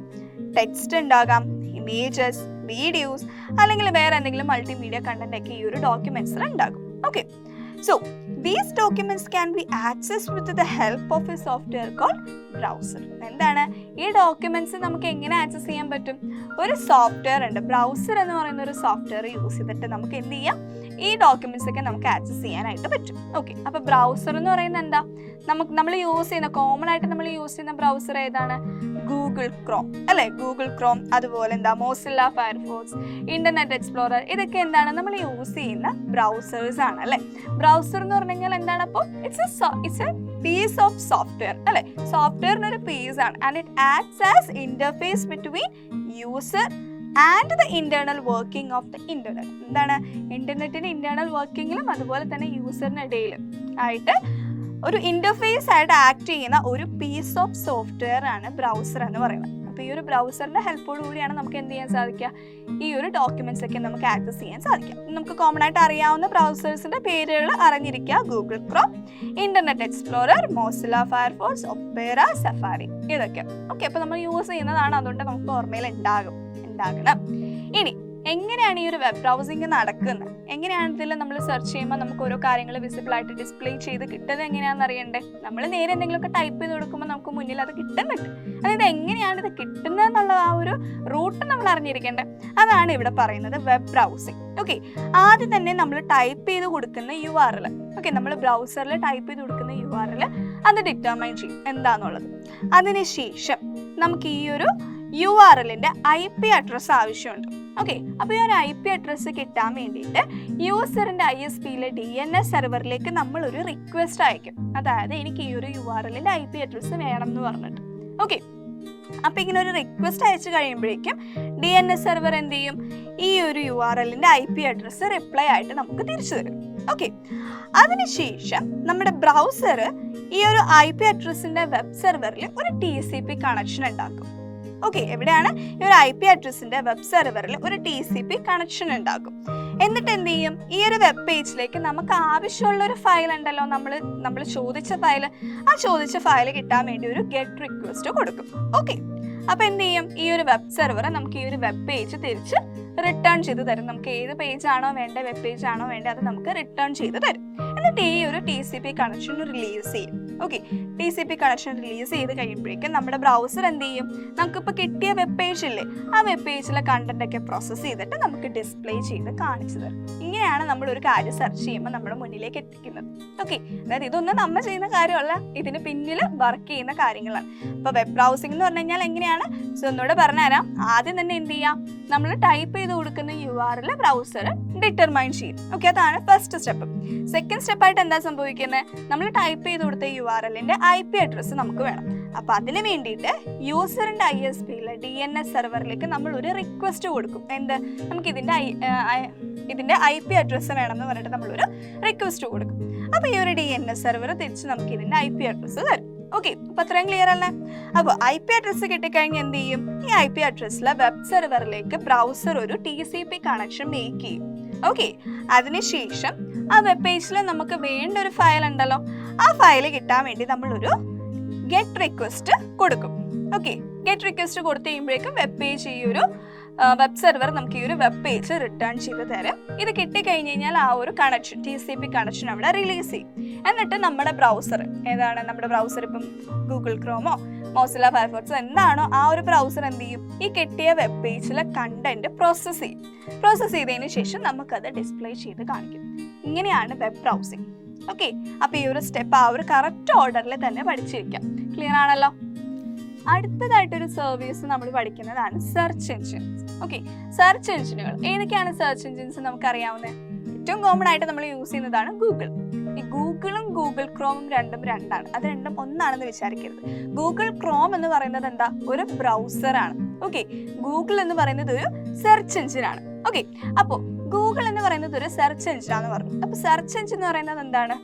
ടെക്സ്റ്റ് ഉണ്ടാകാം, ഇമേജസ്, വീഡിയോസ്, അല്ലെങ്കിൽ വേറെ എന്തെങ്കിലും മൾട്ടിമീഡിയ കണ്ടന്റ് ഒക്കെ ഈ ഒരു ഡോക്യുമെന്റ്സിൽ ഉണ്ടാകും. Okay, so these documents can be accessed with the help of a software called browser. എന്താണ് ഈ ഡോക്യുമെന്റ്സ് നമുക്ക് എങ്ങനെ ആക്സസ് ചെയ്യാൻ പറ്റും? ഒരു സോഫ്റ്റ്വെയർ ഉണ്ട്, ബ്രൗസർ എന്ന് പറയുന്ന ഒരു സോഫ്റ്റ്വെയർ യൂസ് ചെയ്തിട്ട് നമുക്ക് എന്ത് ചെയ്യാം? ഈ ഡോക്യുമെന്റ്സ് ഒക്കെ നമുക്ക് ആക്സസ് ചെയ്യാനായിട്ട് പറ്റും. ഓക്കെ, അപ്പോൾ ബ്രൗസർ എന്ന് പറയുന്നത് എന്താ? നമ്മൾ യൂസ് ചെയ്യുന്ന, കോമൺ ആയിട്ട് നമ്മൾ യൂസ് ചെയ്യുന്ന ബ്രൗസർ ഏതാണ്? ഗൂഗിൾ ക്രോം അല്ലേ. ഗൂഗിൾ ക്രോം, അതുപോലെ എന്താ മോസില്ല ഫയർഫോക്സ്, ഇന്റർനെറ്റ് എക്സ്പ്ലോറർ, ഇതൊക്കെ എന്താണ് നമ്മൾ യൂസ് ചെയ്യുന്ന ബ്രൗസേഴ്സ് ആണ് അല്ലേ. ബ്രൗസർ എന്ന് പറഞ്ഞു കഴിഞ്ഞാൽ എന്താണ്? അപ്പോൾ it's a piece of software അല്ലേ. സോഫ്റ്റ്വെയറിനൊരു പീസ് ആണ് and it acts as interface between user and the internal working of the internet. എന്താണ്? ഇന്റർനെറ്റിന്റെ ഇന്റേണൽ വർക്കിങ്ങിലും അതുപോലെ തന്നെ യൂസറിനിടയിലും ആയിട്ട് ഒരു ഇന്റർഫേസ് ആയിട്ട് ആക്ട് ചെയ്യുന്ന ഒരു പീസ് ഓഫ് സോഫ്റ്റ്വെയർ ആണ് ബ്രൗസർ എന്ന് പറയുന്നത്. അപ്പോൾ ഈ ഒരു ബ്രൗസറിന്റെ ഹെൽപ്പോട് കൂടിയാണ് നമുക്ക് എന്ത് ചെയ്യാൻ സാധിക്കുക? ഈ ഒരു ഡോക്യുമെന്റ്സ് ഒക്കെ നമുക്ക് ആക്സസ് ചെയ്യാൻ സാധിക്കും. നമുക്ക് കോമൺ ആയിട്ട് അറിയാവുന്ന ബ്രൗസേഴ്സിന്റെ പേരുകൾ അറിഞ്ഞിരിക്കുക: Google Chrome, internet explorer, Mozilla Firefox, Opera, safari, ഇതൊക്കെ. ഓക്കെ, അപ്പോൾ നമ്മൾ യൂസ് ചെയ്യുന്നതാണ്, അതുകൊണ്ട് നമുക്ക് ഓർമ്മയിൽ ഉണ്ടാകണം. ഇനി എങ്ങനെയാണ് ഈ ഒരു വെബ് ബ്രൗസിംഗ് നടക്കുന്നത്? എങ്ങനെയാണ് ഇതിൽ നമ്മൾ സെർച്ച് ചെയ്യുമ്പോൾ നമുക്ക് ഓരോ കാര്യങ്ങൾ വിസിബിൾ ആയിട്ട് ഡിസ്പ്ലേ ചെയ്ത് കിട്ടുന്നത് എങ്ങനെയാണെന്ന് അറിയണ്ടേ? നമ്മൾ നേരെ എന്തെങ്കിലുമൊക്കെ ടൈപ്പ് ചെയ്ത് കൊടുക്കുമ്പോൾ നമുക്ക് മുന്നിൽ അത് കിട്ടുന്നുണ്ട്. അതായത് എങ്ങനെയാണ് ഇത് കിട്ടുന്നത് എന്നുള്ള ആ ഒരു റൂട്ട് നമ്മൾ അറിഞ്ഞിരിക്കേണ്ടത്. അതാണ് ഇവിടെ പറയുന്നത് വെബ് ബ്രൗസിംഗ്. ഓക്കെ, ആദ്യം തന്നെ നമ്മൾ ടൈപ്പ് ചെയ്ത് കൊടുക്കുന്ന URL. ഓക്കെ, നമ്മൾ ബ്രൗസറിൽ ടൈപ്പ് ചെയ്ത് കൊടുക്കുന്ന URL അത് ഡിറ്റർമൈൻ ചെയ്യും എന്താണെന്നുള്ളത്. അതിനുശേഷം നമുക്ക് ഈ ഒരു URLന്റെ IP അഡ്രസ്സ് ആവശ്യമുണ്ട്. ഓക്കെ, അപ്പോൾ ഈ ഒരു IP അഡ്രസ്സ് കിട്ടാൻ വേണ്ടിയിട്ട് യൂസറിൻ്റെ ISPയിലെ DNS സെർവറിലേക്ക് നമ്മളൊരു റിക്വസ്റ്റ് അയക്കും. അതായത് എനിക്ക് ഈ ഒരു URLന്റെ IP അഡ്രസ്സ് വേണം എന്ന് പറഞ്ഞിട്ട്. ഓക്കെ, അപ്പോൾ ഇങ്ങനെ ഒരു റിക്വസ്റ്റ് അയച്ചു കഴിയുമ്പോഴേക്കും DNS സെർവർ എന്ത് ചെയ്യും? ഈ ഒരു URLന്റെ IP അഡ്രസ്സ് റിപ്ലൈ ആയിട്ട് നമുക്ക് തിരിച്ചു തരും. ഓക്കെ, അതിനുശേഷം നമ്മുടെ ബ്രൗസർ ഈ ഒരു IP അഡ്രസ്സിന്റെ വെബ് സെർവറിൽ ഒരു TCP കണക്ഷൻ ഉണ്ടാക്കും. ഓക്കെ, എവിടെയാണ് ഈ ഒരു IP അഡ്രസ്സിന്റെ വെബ് സെർവറിൽ ഒരു TCP കണക്ഷൻ ഉണ്ടാകും. എന്നിട്ട് എന്ത് ചെയ്യും, ഈ ഒരു വെബ് പേജിലേക്ക് നമുക്ക് ആവശ്യമുള്ള ഒരു ഫയൽ ഉണ്ടല്ലോ, നമ്മൾ ചോദിച്ച ഫയൽ, ആ ചോദിച്ച ഫയൽ കിട്ടാൻ വേണ്ടി ഒരു ഗെറ്റ് റിക്വസ്റ്റ് കൊടുക്കും. ഓക്കെ, അപ്പോൾ എന്ത് ചെയ്യും, ഈ ഒരു വെബ് സെർവർ നമുക്ക് ഈ ഒരു വെബ് പേജ് തിരിച്ച് റിട്ടേൺ ചെയ്ത് തരും. നമുക്ക് ഏത് പേജാണോ വേണ്ട, വെബ് പേജ് ആണോ വേണ്ടത്, അത് നമുക്ക് റിട്ടേൺ ചെയ്ത് തരും. എന്നിട്ട് ഈ ഒരു TCP കണക്ഷൻ റിലീസ് ചെയ്യും. ഓക്കെ, TCP കണക്ഷൻ റിലീസ് ചെയ്ത് കഴിയുമ്പോഴേക്കും നമ്മുടെ ബ്രൗസർ എന്ത് ചെയ്യും, നമുക്കിപ്പോൾ കിട്ടിയ വെബ് പേജ് ഇല്ലേ, ആ വെബ് പേജിലെ കണ്ടന്റ് ഒക്കെ പ്രോസസ്സ് ചെയ്തിട്ട് നമുക്ക് ഡിസ്പ്ലേ ചെയ്ത് കാണിച്ചു തരും. ഇങ്ങനെയാണ് നമ്മൾ ഒരു കാര്യം സെർച്ച് ചെയ്യുമ്പോൾ നമ്മുടെ മുന്നിലേക്ക് എത്തിക്കുന്നത്. ഓക്കെ, അതായത് ഇതൊന്നും നമ്മൾ ചെയ്യുന്ന കാര്യമല്ല, ഇതിന് പിന്നിൽ വർക്ക് ചെയ്യുന്ന കാര്യങ്ങളാണ്. അപ്പോൾ വെബ് ബ്രൗസിംഗ് എന്ന് പറഞ്ഞു കഴിഞ്ഞാൽ എങ്ങനെയാണ്, സോ ഒന്നുകൂടെ പറഞ്ഞുതരാം. ആദ്യം തന്നെ എന്ത് ചെയ്യാം, നമ്മൾ ടൈപ്പ് ചെയ്ത് കൊടുക്കുന്ന URL ബ്രൗസർ ഡിറ്റർമൈൻ ചെയ്യും. ഓക്കെ, അതാണ് ഫസ്റ്റ് സ്റ്റെപ്പ്. സെക്കൻഡ് സ്റ്റെപ്പായിട്ട് എന്താ സംഭവിക്കുന്നത്, നമ്മൾ ടൈപ്പ് ചെയ്ത് കൊടുത്ത URLന്റെ IP അഡ്രസ്സ് നമുക്ക് വേണം. അപ്പോൾ അതിന് വേണ്ടിയിട്ട് യൂസറിൻ്റെ ISPയിലെ DNS സെർവറിലേക്ക് നമ്മൾ ഒരു റിക്വസ്റ്റ് കൊടുക്കും. എന്ത്, നമുക്ക് ഇതിൻ്റെ IP അഡ്രസ്സ് വേണമെന്ന് പറഞ്ഞിട്ട് നമ്മളൊരു റിക്വസ്റ്റ് കൊടുക്കും. അപ്പോൾ ഈ ഒരു DNS സെർവർ തിരിച്ച് നമുക്ക് ഇതിൻ്റെ IP അഡ്രസ്സ് തരും. ഓക്കെ, അപ്പോൾ അത്രയും ക്ലിയർ അല്ലേ? അപ്പോൾ IP അഡ്രസ്സ് കിട്ടിക്കഴിഞ്ഞ് എന്ത് ചെയ്യും, ഈ IP അഡ്രസ്സിലെ വെബ് സെർവറിലേക്ക് ബ്രൗസർ ഒരു TCP കണക്ഷൻ മേക്ക് ചെയ്യും. ഓക്കെ, അതിനുശേഷം ആ വെബ് പേജിൽ നമുക്ക് വേണ്ട ഒരു ഫയൽ ഉണ്ടല്ലോ, ആ ഫയൽ കിട്ടാൻ വേണ്ടി നമ്മളൊരു ഗെറ്റ് റിക്വസ്റ്റ് കൊടുക്കും. ഓക്കെ, ഗെറ്റ് റിക്വസ്റ്റ് കൊടുത്തു കഴിയുമ്പോഴേക്കും വെബ് പേജ് ഈ ഒരു വെബ് സെർവർ നമുക്ക് ഈ ഒരു വെബ് പേജ് റിട്ടേൺ ചെയ്ത് തരും. ഇത് കിട്ടിക്കഴിഞ്ഞ് കഴിഞ്ഞാൽ ആ ഒരു കണക്ഷൻ, TCP കണക്ഷൻ അവിടെ റിലീസ് ചെയ്യും. എന്നിട്ട് നമ്മുടെ ബ്രൗസർ ഏതാണ്, നമ്മുടെ ബ്രൗസർ ഇപ്പം ഗൂഗിൾ ക്രോമോ മോസില്ല ഫയർഫോക്സ് എന്താണോ, ആ ഒരു ബ്രൗസർ എന്ത് ചെയ്യും, ഈ കിട്ടിയ വെബ് പേജിലെ കണ്ടന്റ് പ്രോസസ്സ് ചെയ്യും. പ്രോസസ്സ് ചെയ്തതിന് ശേഷം നമുക്കത് ഡിസ്പ്ലേ ചെയ്ത് കാണിക്കും. ഇങ്ങനെയാണ് വെബ് ബ്രൗസിംഗ്. ഓക്കെ, അപ്പോൾ ഈ ഒരു സ്റ്റെപ്പ് ആ ഒരു കറക്റ്റ് ഓർഡറിൽ തന്നെ പഠിച്ചിരിക്കാം. ക്ലിയർ ആണല്ലോ? അടുത്തതായിട്ടൊരു സർവീസ് നമ്മൾ പഠിക്കുന്നതാണ് സെർച്ച് എഞ്ചിൻസ്. ഓക്കെ, സെർച്ച് എഞ്ചിനുകൾ ഏതൊക്കെയാണ്? സെർച്ച് എഞ്ചിൻസ് നമുക്കറിയാവുന്നത് ഏറ്റവും കോമൺ ആയിട്ട് നമ്മൾ യൂസ് ചെയ്യുന്നതാണ് ഗൂഗിൾ. ഈ ഗൂഗിളും ഗൂഗിൾ ക്രോമും രണ്ടാണ്. അത് രണ്ടും ഒന്നാണെന്ന് വിചാരിക്കരുത്. ഗൂഗിൾ ക്രോം എന്ന് പറയുന്നത് എന്താ, ഒരു ബ്രൗസറാണ്. ഓക്കെ, ഗൂഗിൾ എന്ന് പറയുന്നത് ഒരു സെർച്ച് എഞ്ചിനാണ്. ഓക്കെ, അപ്പോൾ ഗൂഗിൾ എന്ന് പറയുന്നത് ഒരു സെർച്ച് എഞ്ചിനാന്ന് പറഞ്ഞു. അപ്പോൾ സെർച്ച് എഞ്ചിൻ എന്ന് പറയുന്നത് എന്താണ്,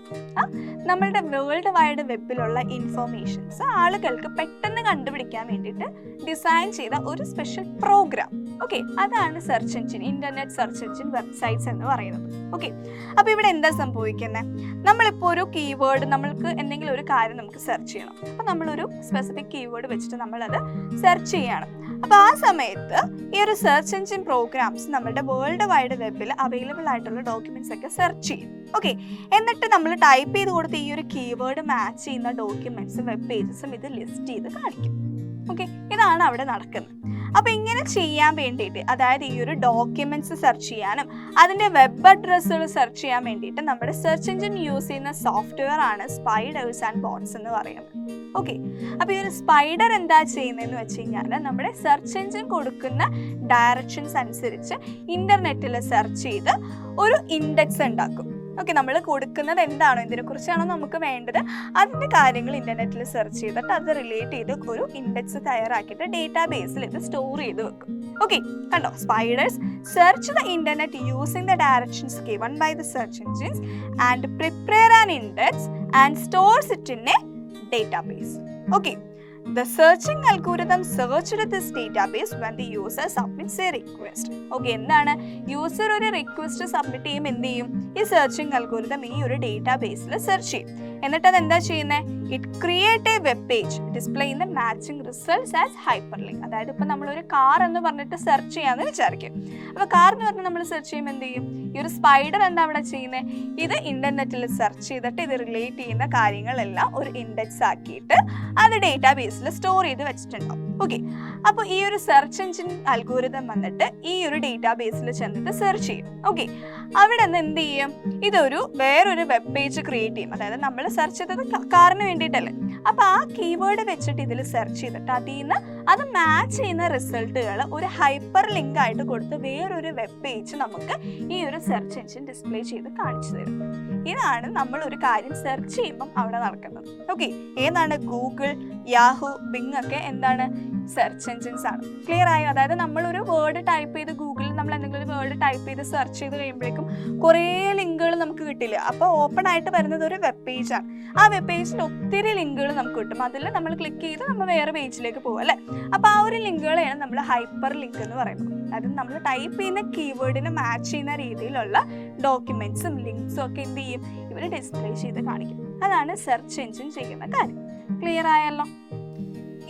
നമ്മളുടെ വേൾഡ് വൈഡ് വെബിലുള്ള ഇൻഫോർമേഷൻസ് ആളുകൾക്ക് പെട്ടെന്ന് കണ്ടുപിടിക്കാൻ വേണ്ടിയിട്ട് ഡിസൈൻ ചെയ്ത ഒരു സ്പെഷ്യൽ പ്രോഗ്രാം. ഓക്കെ, അതാണ് search engine, internet search engine websites എന്ന് പറയുന്നത്. ഓക്കെ, അപ്പോൾ ഇവിടെ എന്താ സംഭവിക്കുന്നത്, നമ്മളിപ്പോൾ ഒരു കീവേഡ്, നമ്മൾക്ക് എന്തെങ്കിലും ഒരു കാര്യം നമുക്ക് സെർച്ച് ചെയ്യണം. അപ്പോൾ നമ്മളൊരു സ്പെസിഫിക് കീവേഡ് വെച്ചിട്ട് നമ്മളത് സെർച്ച് ചെയ്യണം. അപ്പോൾ ആ സമയത്ത് ഈ ഒരു സെർച്ച് എഞ്ചിൻ പ്രോഗ്രാംസ് നമ്മുടെ വേൾഡ് വൈഡ് വെബിൽ അവൈലബിൾ ആയിട്ടുള്ള ഡോക്യുമെന്റ്സ് ഒക്കെ സെർച്ച് ചെയ്യും. ഓക്കെ, എന്നിട്ട് നമ്മൾ ടൈപ്പ് ചെയ്ത് കൊടുത്ത് ഈ ഒരു കീവേഡ് മാച്ച് ചെയ്യുന്ന ഡോക്യുമെന്റ്സും വെബ് പേജസും ഇത് ലിസ്റ്റ് ചെയ്ത് കാണിക്കും. ഓക്കെ, ഇതാണ് അവിടെ നടക്കുന്നത്. അപ്പോൾ ഇങ്ങനെ ചെയ്യാൻ വേണ്ടിയിട്ട്, അതായത് ഈ ഒരു ഡോക്യുമെന്റ്സ് സെർച്ച് ചെയ്യാനും അതിൻ്റെ വെബ് അഡ്രസ്സുകൾ സെർച്ച് ചെയ്യാൻ വേണ്ടിയിട്ട് നമ്മുടെ സെർച്ച് എഞ്ചിൻ യൂസ് ചെയ്യുന്ന സോഫ്റ്റ്വെയർ ആണ് സ്പൈഡേഴ്സ് ആൻഡ് ബോട്ട്സ് എന്ന് പറയുന്നത്. ഓക്കെ, അപ്പോൾ ഈ ഒരു സ്പൈഡർ എന്താ ചെയ്യുന്നതെന്ന് വെച്ച് കഴിഞ്ഞാൽ നമ്മുടെ സെർച്ച് എഞ്ചിൻ കൊടുക്കുന്ന ഡയറക്ഷൻസ് അനുസരിച്ച് ഇൻ്റർനെറ്റിൽ സെർച്ച് ചെയ്ത് ഒരു ഇൻഡെക്സ് ഉണ്ടാക്കും. ഓക്കെ, നമ്മൾ കൊടുക്കുന്നത് എന്താണോ, ഇതിനെക്കുറിച്ചാണോ നമുക്ക് വേണ്ടത്, അതിൻ്റെ കാര്യങ്ങൾ ഇൻ്റർനെറ്റിൽ സെർച്ച് ചെയ്തിട്ട് അത് റിലേറ്റ് ചെയ്ത് ഒരു ഇൻഡെക്സ് തയ്യാറാക്കിയിട്ട് ഡേറ്റാബേസിൽ ഇത് സ്റ്റോർ ചെയ്ത് വെക്കും. ഓക്കെ, കണ്ടോ, spiders search the internet using the directions given by the search engines and prepare an index and stores it in a database. Okay, the searching algorithm searched this database when the user submits a request. Okay, എന്താണ്, user ഒരു request submit ചെയ്യുമ്പോൾ എന്ത് ചെയ്യും, ഈ searching algorithm ഈ ഒരു ഡേറ്റാബേസിൽ search ചെയ്യും. എന്നിട്ട് അത് എന്താ ചെയ്യുന്നത്, it create A web page displaying the matching results as hyper link. അതായത് ഇപ്പോൾ നമ്മളൊരു കാർ എന്ന് പറഞ്ഞിട്ട് സെർച്ച് ചെയ്യാമെന്ന് വിചാരിക്കും. അപ്പോൾ കാർ എന്ന് പറഞ്ഞാൽ നമ്മൾ സെർച്ച് ചെയ്യുമ്പോൾ എന്ത് ചെയ്യും, ഈ ഒരു സ്പൈഡർ എന്താ അവിടെ ചെയ്യുന്നത്, ഇത് ഇൻ്റർനെറ്റിൽ സെർച്ച് ചെയ്തിട്ട് ഇത് റിലേറ്റ് ചെയ്യുന്ന കാര്യങ്ങളെല്ലാം ഒരു ഇൻഡെക്സ് ആക്കിയിട്ട് അത് ഡേറ്റാബേസിൽ സ്റ്റോർ ചെയ്ത് വെച്ചിട്ടുണ്ടാവും. ഓക്കെ, അപ്പോൾ ഈ ഒരു സെർച്ച് എഞ്ചിൻ അൽഗോരിതം വന്നിട്ട് ഈ ഒരു ഡേറ്റാബേസിൽ ചെന്നിട്ട് സെർച്ച് ചെയ്യും. ഓക്കെ, അവിടെ നിന്ന് എന്ത് ചെയ്യും, ഇതൊരു വേറൊരു വെബ് പേജ് ക്രിയേറ്റ് ചെയ്യും. അതായത് നമ്മൾ സെർച്ച് ചെയ്തത് കാറിന് വേണ്ടിയിട്ടല്ലേ, അപ്പോൾ ആ കീവേഡ് വെച്ചിട്ട് ഇതിൽ സെർച്ച് ചെയ്തിട്ട് അതിൽ നിന്ന് അത് മാച്ച് ചെയ്യുന്ന റിസൾട്ടുകൾ ഒരു ഹൈപ്പർ ലിങ്ക് ആയിട്ട് കൊടുത്ത് വേറൊരു വെബ് പേജ് നമുക്ക് ഈ ഒരു സെർച്ച് എഞ്ചിൻ ഡിസ്പ്ലേ ചെയ്ത് കാണിച്ചു തരും. ഇതാണ് നമ്മൾ ഒരു കാര്യം സെർച്ച് ചെയ്യുമ്പം അവിടെ നടക്കുന്നത്. ഓക്കെ, ഏതാണ്, ഗൂഗിൾ, യാഹു, ബിങ് ഒക്കെ എന്താണ് സെർച്ച് എൻജിൻസ് ആണ്. ക്ലിയർ ആയോ? അതായത് നമ്മളൊരു വേർഡ് ടൈപ്പ് ചെയ്ത് ഗൂഗിളിൽ നമ്മൾ എന്തെങ്കിലും ഒരു വേർഡ് ടൈപ്പ് ചെയ്ത് സെർച്ച് ചെയ്ത് കഴിയുമ്പോഴേക്കും കുറേ ലിങ്കുകൾ നമുക്ക് കിട്ടില്ല. അപ്പോൾ ഓപ്പൺ ആയിട്ട് വരുന്നത് ഒരു വെബ് പേജാണ്. ആ വെബ് പേജിൽ ഒത്തിരി ലിങ്കുകൾ നമുക്ക് കിട്ടും. അതിൽ നമ്മൾ ക്ലിക്ക് ചെയ്ത് നമ്മൾ വേറെ പേജിലേക്ക് പോകും അല്ലേ. അപ്പോൾ ആ ഒരു ലിങ്കുകളെയാണ് നമ്മൾ ഹൈപ്പർ ലിങ്ക് എന്ന് പറയുന്നത്. അതായത് നമ്മൾ ടൈപ്പ് ചെയ്യുന്ന കീവേഡിന് മാച്ച് ചെയ്യുന്ന രീതിയിലുള്ള ഡോക്യുമെന്റ്സും ലിങ്ക്സും ഒക്കെ എന്ത് ചെയ്യും, ഇവർ ഡിസ്പ്ലേ ചെയ്ത് കാണിക്കും. അതാണ് സെർച്ച് എൻജിൻ ചെയ്യുന്ന കാര്യം. ക്ലിയർ ആയല്ലോ?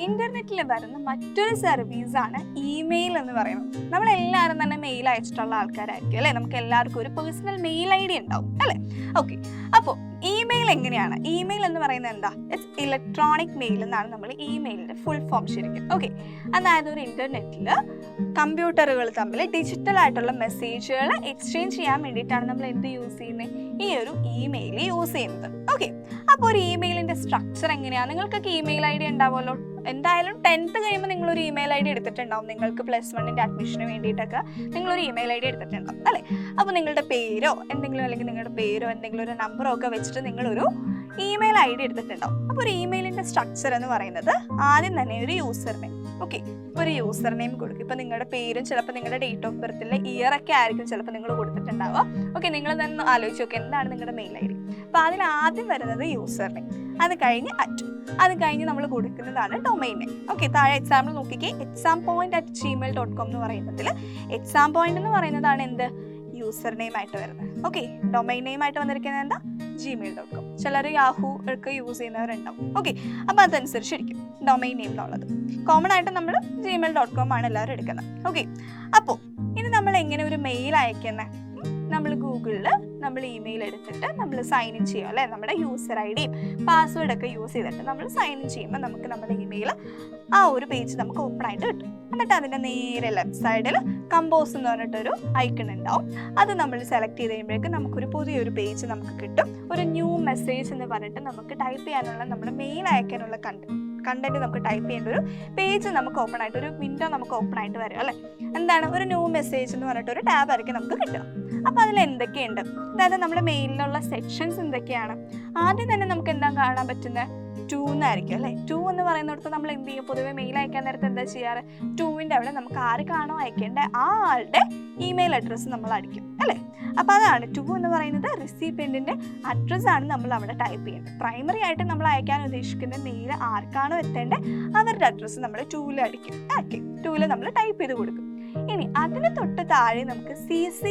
ഇന്റർനെറ്റിൽ വരുന്ന മറ്റൊരു സർവീസാണ് ഇമെയിൽ എന്ന് പറയുന്നത്. നമ്മളെല്ലാവരും തന്നെ മെയിൽ അയച്ചിട്ടുള്ള ആൾക്കാരായിരിക്കും അല്ലേ. നമുക്ക് എല്ലാവർക്കും ഒരു പേഴ്സണൽ മെയിൽ ID ഉണ്ടാവും അല്ലേ. ഓക്കെ, അപ്പോൾ ഇമെയിൽ എങ്ങനെയാണ്? ഇമെയിൽ എന്ന് പറയുന്നത് എന്താ? ഇറ്റ്സ് ഇലക്ട്രോണിക് മെയിൽ എന്നാണ് നമ്മൾ ഇമെയിലിന്റെ ഫുൾ ഫോം ശരിക്കും. ഓക്കെ, അതായത് ഒരു ഇന്റർനെറ്റിൽ കമ്പ്യൂട്ടറുകൾ തമ്മിൽ ഡിജിറ്റൽ ആയിട്ടുള്ള മെസ്സേജുകൾ എക്സ്ചേഞ്ച് ചെയ്യാൻ വേണ്ടിയിട്ടാണ് നമ്മൾ എന്ത് യൂസ് ചെയ്യുന്നത്? ഈ ഒരു ഇമെയിൽ യൂസ് ചെയ്യുന്നത്. ഓക്കെ, അപ്പോൾ ഒരു ഇമെയിലിന്റെ സ്ട്രക്ചർ എങ്ങനെയാണ്? നിങ്ങൾക്കൊക്കെ ഇമെയിൽ ID ഉണ്ടാവുമല്ലോ. എന്തായാലും 10th കഴിയുമ്പോൾ നിങ്ങളൊരു ഇമെയിൽ ID എടുത്തിട്ടുണ്ടാവും. നിങ്ങൾക്ക് +1 അഡ്മിഷന് വേണ്ടിയിട്ടൊക്കെ നിങ്ങളൊരു ഇമെയിൽ ID എടുത്തിട്ടുണ്ടാവും അല്ലേ. അപ്പോൾ നിങ്ങളുടെ പേരോ എന്തെങ്കിലും, അല്ലെങ്കിൽ നിങ്ങളുടെ പേരോ എന്തെങ്കിലും ഒരു നമ്പറോ ഒക്കെ വെച്ചിട്ട് നിങ്ങളൊരു ഇമെയിൽ ID എടുത്തിട്ടുണ്ടാവും. അപ്പോൾ ഒരു ഇമെയിലിൻ്റെ സ്ട്രക്ചർ എന്ന് പറയുന്നത് ആദ്യം തന്നെ ഒരു യൂസർ നെയിം. ഓക്കെ, ഒരു യൂസർ നെയിം കൊടുക്കും. ഇപ്പോൾ നിങ്ങളുടെ പേരും ചിലപ്പോൾ നിങ്ങളുടെ ഡേറ്റ് ഓഫ് ബർത്തിലെ ഇയർ ഒക്കെ ആയിരിക്കും ചിലപ്പോൾ നിങ്ങൾ കൊടുത്തിട്ടുണ്ടാവുക. ഓക്കെ, നിങ്ങൾ തന്നെ ആലോചിച്ച് നോക്കുക എന്താണ് നിങ്ങളുടെ മെയിൽ ID. അപ്പോൾ അതിൽ ആദ്യം വരുന്നത് യൂസർ നെയിം, അത് കഴിഞ്ഞ് അത് കഴിഞ്ഞ് നമ്മൾ കൊടുക്കുന്നതാണ് ഡൊമൈൻ നെയിം. ഓക്കെ, താഴെ എക്സാമ്പിൾ നോക്കിക്കേ. exampoint@gmail.com എന്ന് പറയുന്നതിൽ എക്സാം പോയിന്റ് എന്ന് പറയുന്നതാണ് എന്ത്, യൂസർ നെയിം ആയിട്ട് വരുന്നത്. ഓക്കെ, ഡൊമൈൻ നെയിം ആയിട്ട് വന്നിരിക്കുന്നത് എന്താ, gmail.com. ചിലർ യാഹൂ ഒക്കെ യൂസ് ചെയ്യുന്നവരുണ്ടാവും. ഓക്കെ, അപ്പോൾ അതനുസരിച്ചിരിക്കും ഡൊമൈൻ നെയിം എന്നുള്ളത്. കോമൺ ആയിട്ട് നമ്മൾ gmail.com ആണ് എല്ലാവരും എടുക്കുന്നത്. ഓക്കെ, അപ്പോൾ ഇനി നമ്മൾ എങ്ങനെ ഒരു മെയിൽ അയക്കുന്നത്? നമ്മൾ ഗൂഗിളിൽ നമ്മൾ ഇമെയിൽ എടുത്തിട്ട് നമ്മൾ സൈൻ ഇൻ ചെയ്യും അല്ലേ. നമ്മുടെ യൂസർ IDയും പാസ്വേഡൊക്കെ യൂസ് ചെയ്തിട്ട് നമ്മൾ സൈൻ ഇൻ ചെയ്യുമ്പോൾ നമുക്ക് നമ്മുടെ ഇമെയിൽ ആ ഒരു പേജ് നമുക്ക് ഓപ്പൺ ആയിട്ട് കിട്ടും. എന്നിട്ട് അതിൻ്റെ നേരെ ലെഫ്റ്റ് സൈഡിൽ കമ്പോസ് എന്ന് പറഞ്ഞിട്ടൊരു ഐക്കൺ ഉണ്ടാവും. അത് നമ്മൾ സെലക്ട് ചെയ്ത് കഴിയുമ്പോഴേക്കും നമുക്കൊരു പുതിയൊരു പേജ് നമുക്ക് കിട്ടും. ഒരു ന്യൂ മെസ്സേജ് എന്ന് പറഞ്ഞിട്ട് നമുക്ക് ടൈപ്പ് ചെയ്യാനുള്ള, നമ്മുടെ മെയിൽ അയക്കാനുള്ള കണ്ടന്റ് നമുക്ക് ടൈപ്പ് ചെയ്യേണ്ട ഒരു പേജ് നമുക്ക് ഓപ്പൺ ആയിട്ട്, ഒരു വിൻഡോ നമുക്ക് ഓപ്പൺ ആയിട്ട് വരും അല്ലേ. എന്താണ് ഒരു ന്യൂ മെസ്സേജ് എന്ന് പറഞ്ഞിട്ട് ഒരു ടാബ് ആയിരിക്കും നമുക്ക് കിട്ടുക. അപ്പോൾ അതിൽ എന്തൊക്കെയുണ്ട്, അതായത് നമ്മുടെ മെയിലിലുള്ള സെക്ഷൻസ് എന്തൊക്കെയാണ്? ആദ്യം തന്നെ നമുക്ക് എന്താ കാണാൻ പറ്റുന്നത്, 2 എന്നായിരിക്കും അല്ലേ. 2 എന്ന് പറയുന്നിടത്ത് നമ്മൾ എന്ത് ചെയ്യും, പൊതുവെ മെയിൽ അയക്കാൻ നേരത്തെ എന്താ ചെയ്യാറ്, 2ൻ്റെ അവിടെ നമുക്ക് ആർക്കാണോ അയക്കേണ്ട ആ ആളുടെ ഇമെയിൽ അഡ്രസ്സ് നമ്മൾ അടിക്കും അല്ലേ. അപ്പോൾ അതാണ് 2 എന്ന് പറയുന്നത്. റിസീപ്പിയൻറ്റിൻ്റെ അഡ്രസ്സാണ് നമ്മൾ അവിടെ ടൈപ്പ് ചെയ്യേണ്ടത്. പ്രൈമറി ആയിട്ട് നമ്മൾ അയക്കാൻ ഉദ്ദേശിക്കുന്ന മെയിൽ ആർക്കാണോ എത്തേണ്ടത് അവരുടെ അഡ്രസ്സ് നമ്മൾ 2ൽ അടിക്കും. ഓക്കെ, 2ൽ നമ്മൾ ടൈപ്പ് ചെയ്ത് കൊടുക്കും. ഇനി അതിന് തൊട്ട് താഴെ നമുക്ക് CC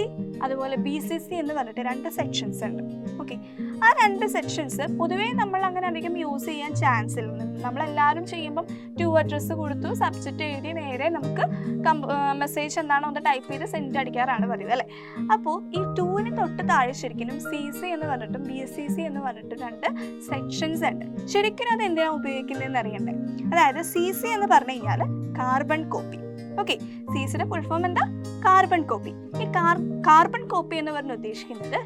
അതുപോലെ BCC എന്ന് പറഞ്ഞിട്ട് 2 സെക്ഷൻസ് ഉണ്ട്. ഓക്കെ, ആ 2 സെക്ഷൻസ് പൊതുവേ നമ്മൾ അങ്ങനെ അധികം യൂസ് ചെയ്യാൻ ചാൻസ് ഇല്ല. നമ്മളെല്ലാവരും ചെയ്യുമ്പം 2 അഡ്രസ്സ് കൊടുത്തു സബ്ജക്റ്റ് എഴുതി നേരെ നമുക്ക് മെസ്സേജ് എന്താണോ ഒന്ന് ടൈപ്പ് ചെയ്ത് സെൻഡ് അടിക്കാറാണ് പതിവ് അല്ലേ. അപ്പോൾ ഈ 2ന് തൊട്ട് താഴെ ശരിക്കും CC എന്ന് പറഞ്ഞിട്ടും BCC എന്ന് പറഞ്ഞിട്ടും 2 സെക്ഷൻസ് ഉണ്ട്. ശരിക്കും അത് എന്തിനാണ് ഉപയോഗിക്കുന്നതെന്ന് അറിയണ്ടേ. അതായത് CC എന്ന് പറഞ്ഞു കഴിഞ്ഞാൽ കാർബൺ കോപ്പി. ഓക്കെ, CCയുടെ ഫുൾ ഫോം എന്താ, കാർബൺ കോപ്പി. ഈ കാർബൺ കോപ്പി എന്ന് പറഞ്ഞ് ഉദ്ദേശിക്കുന്നത്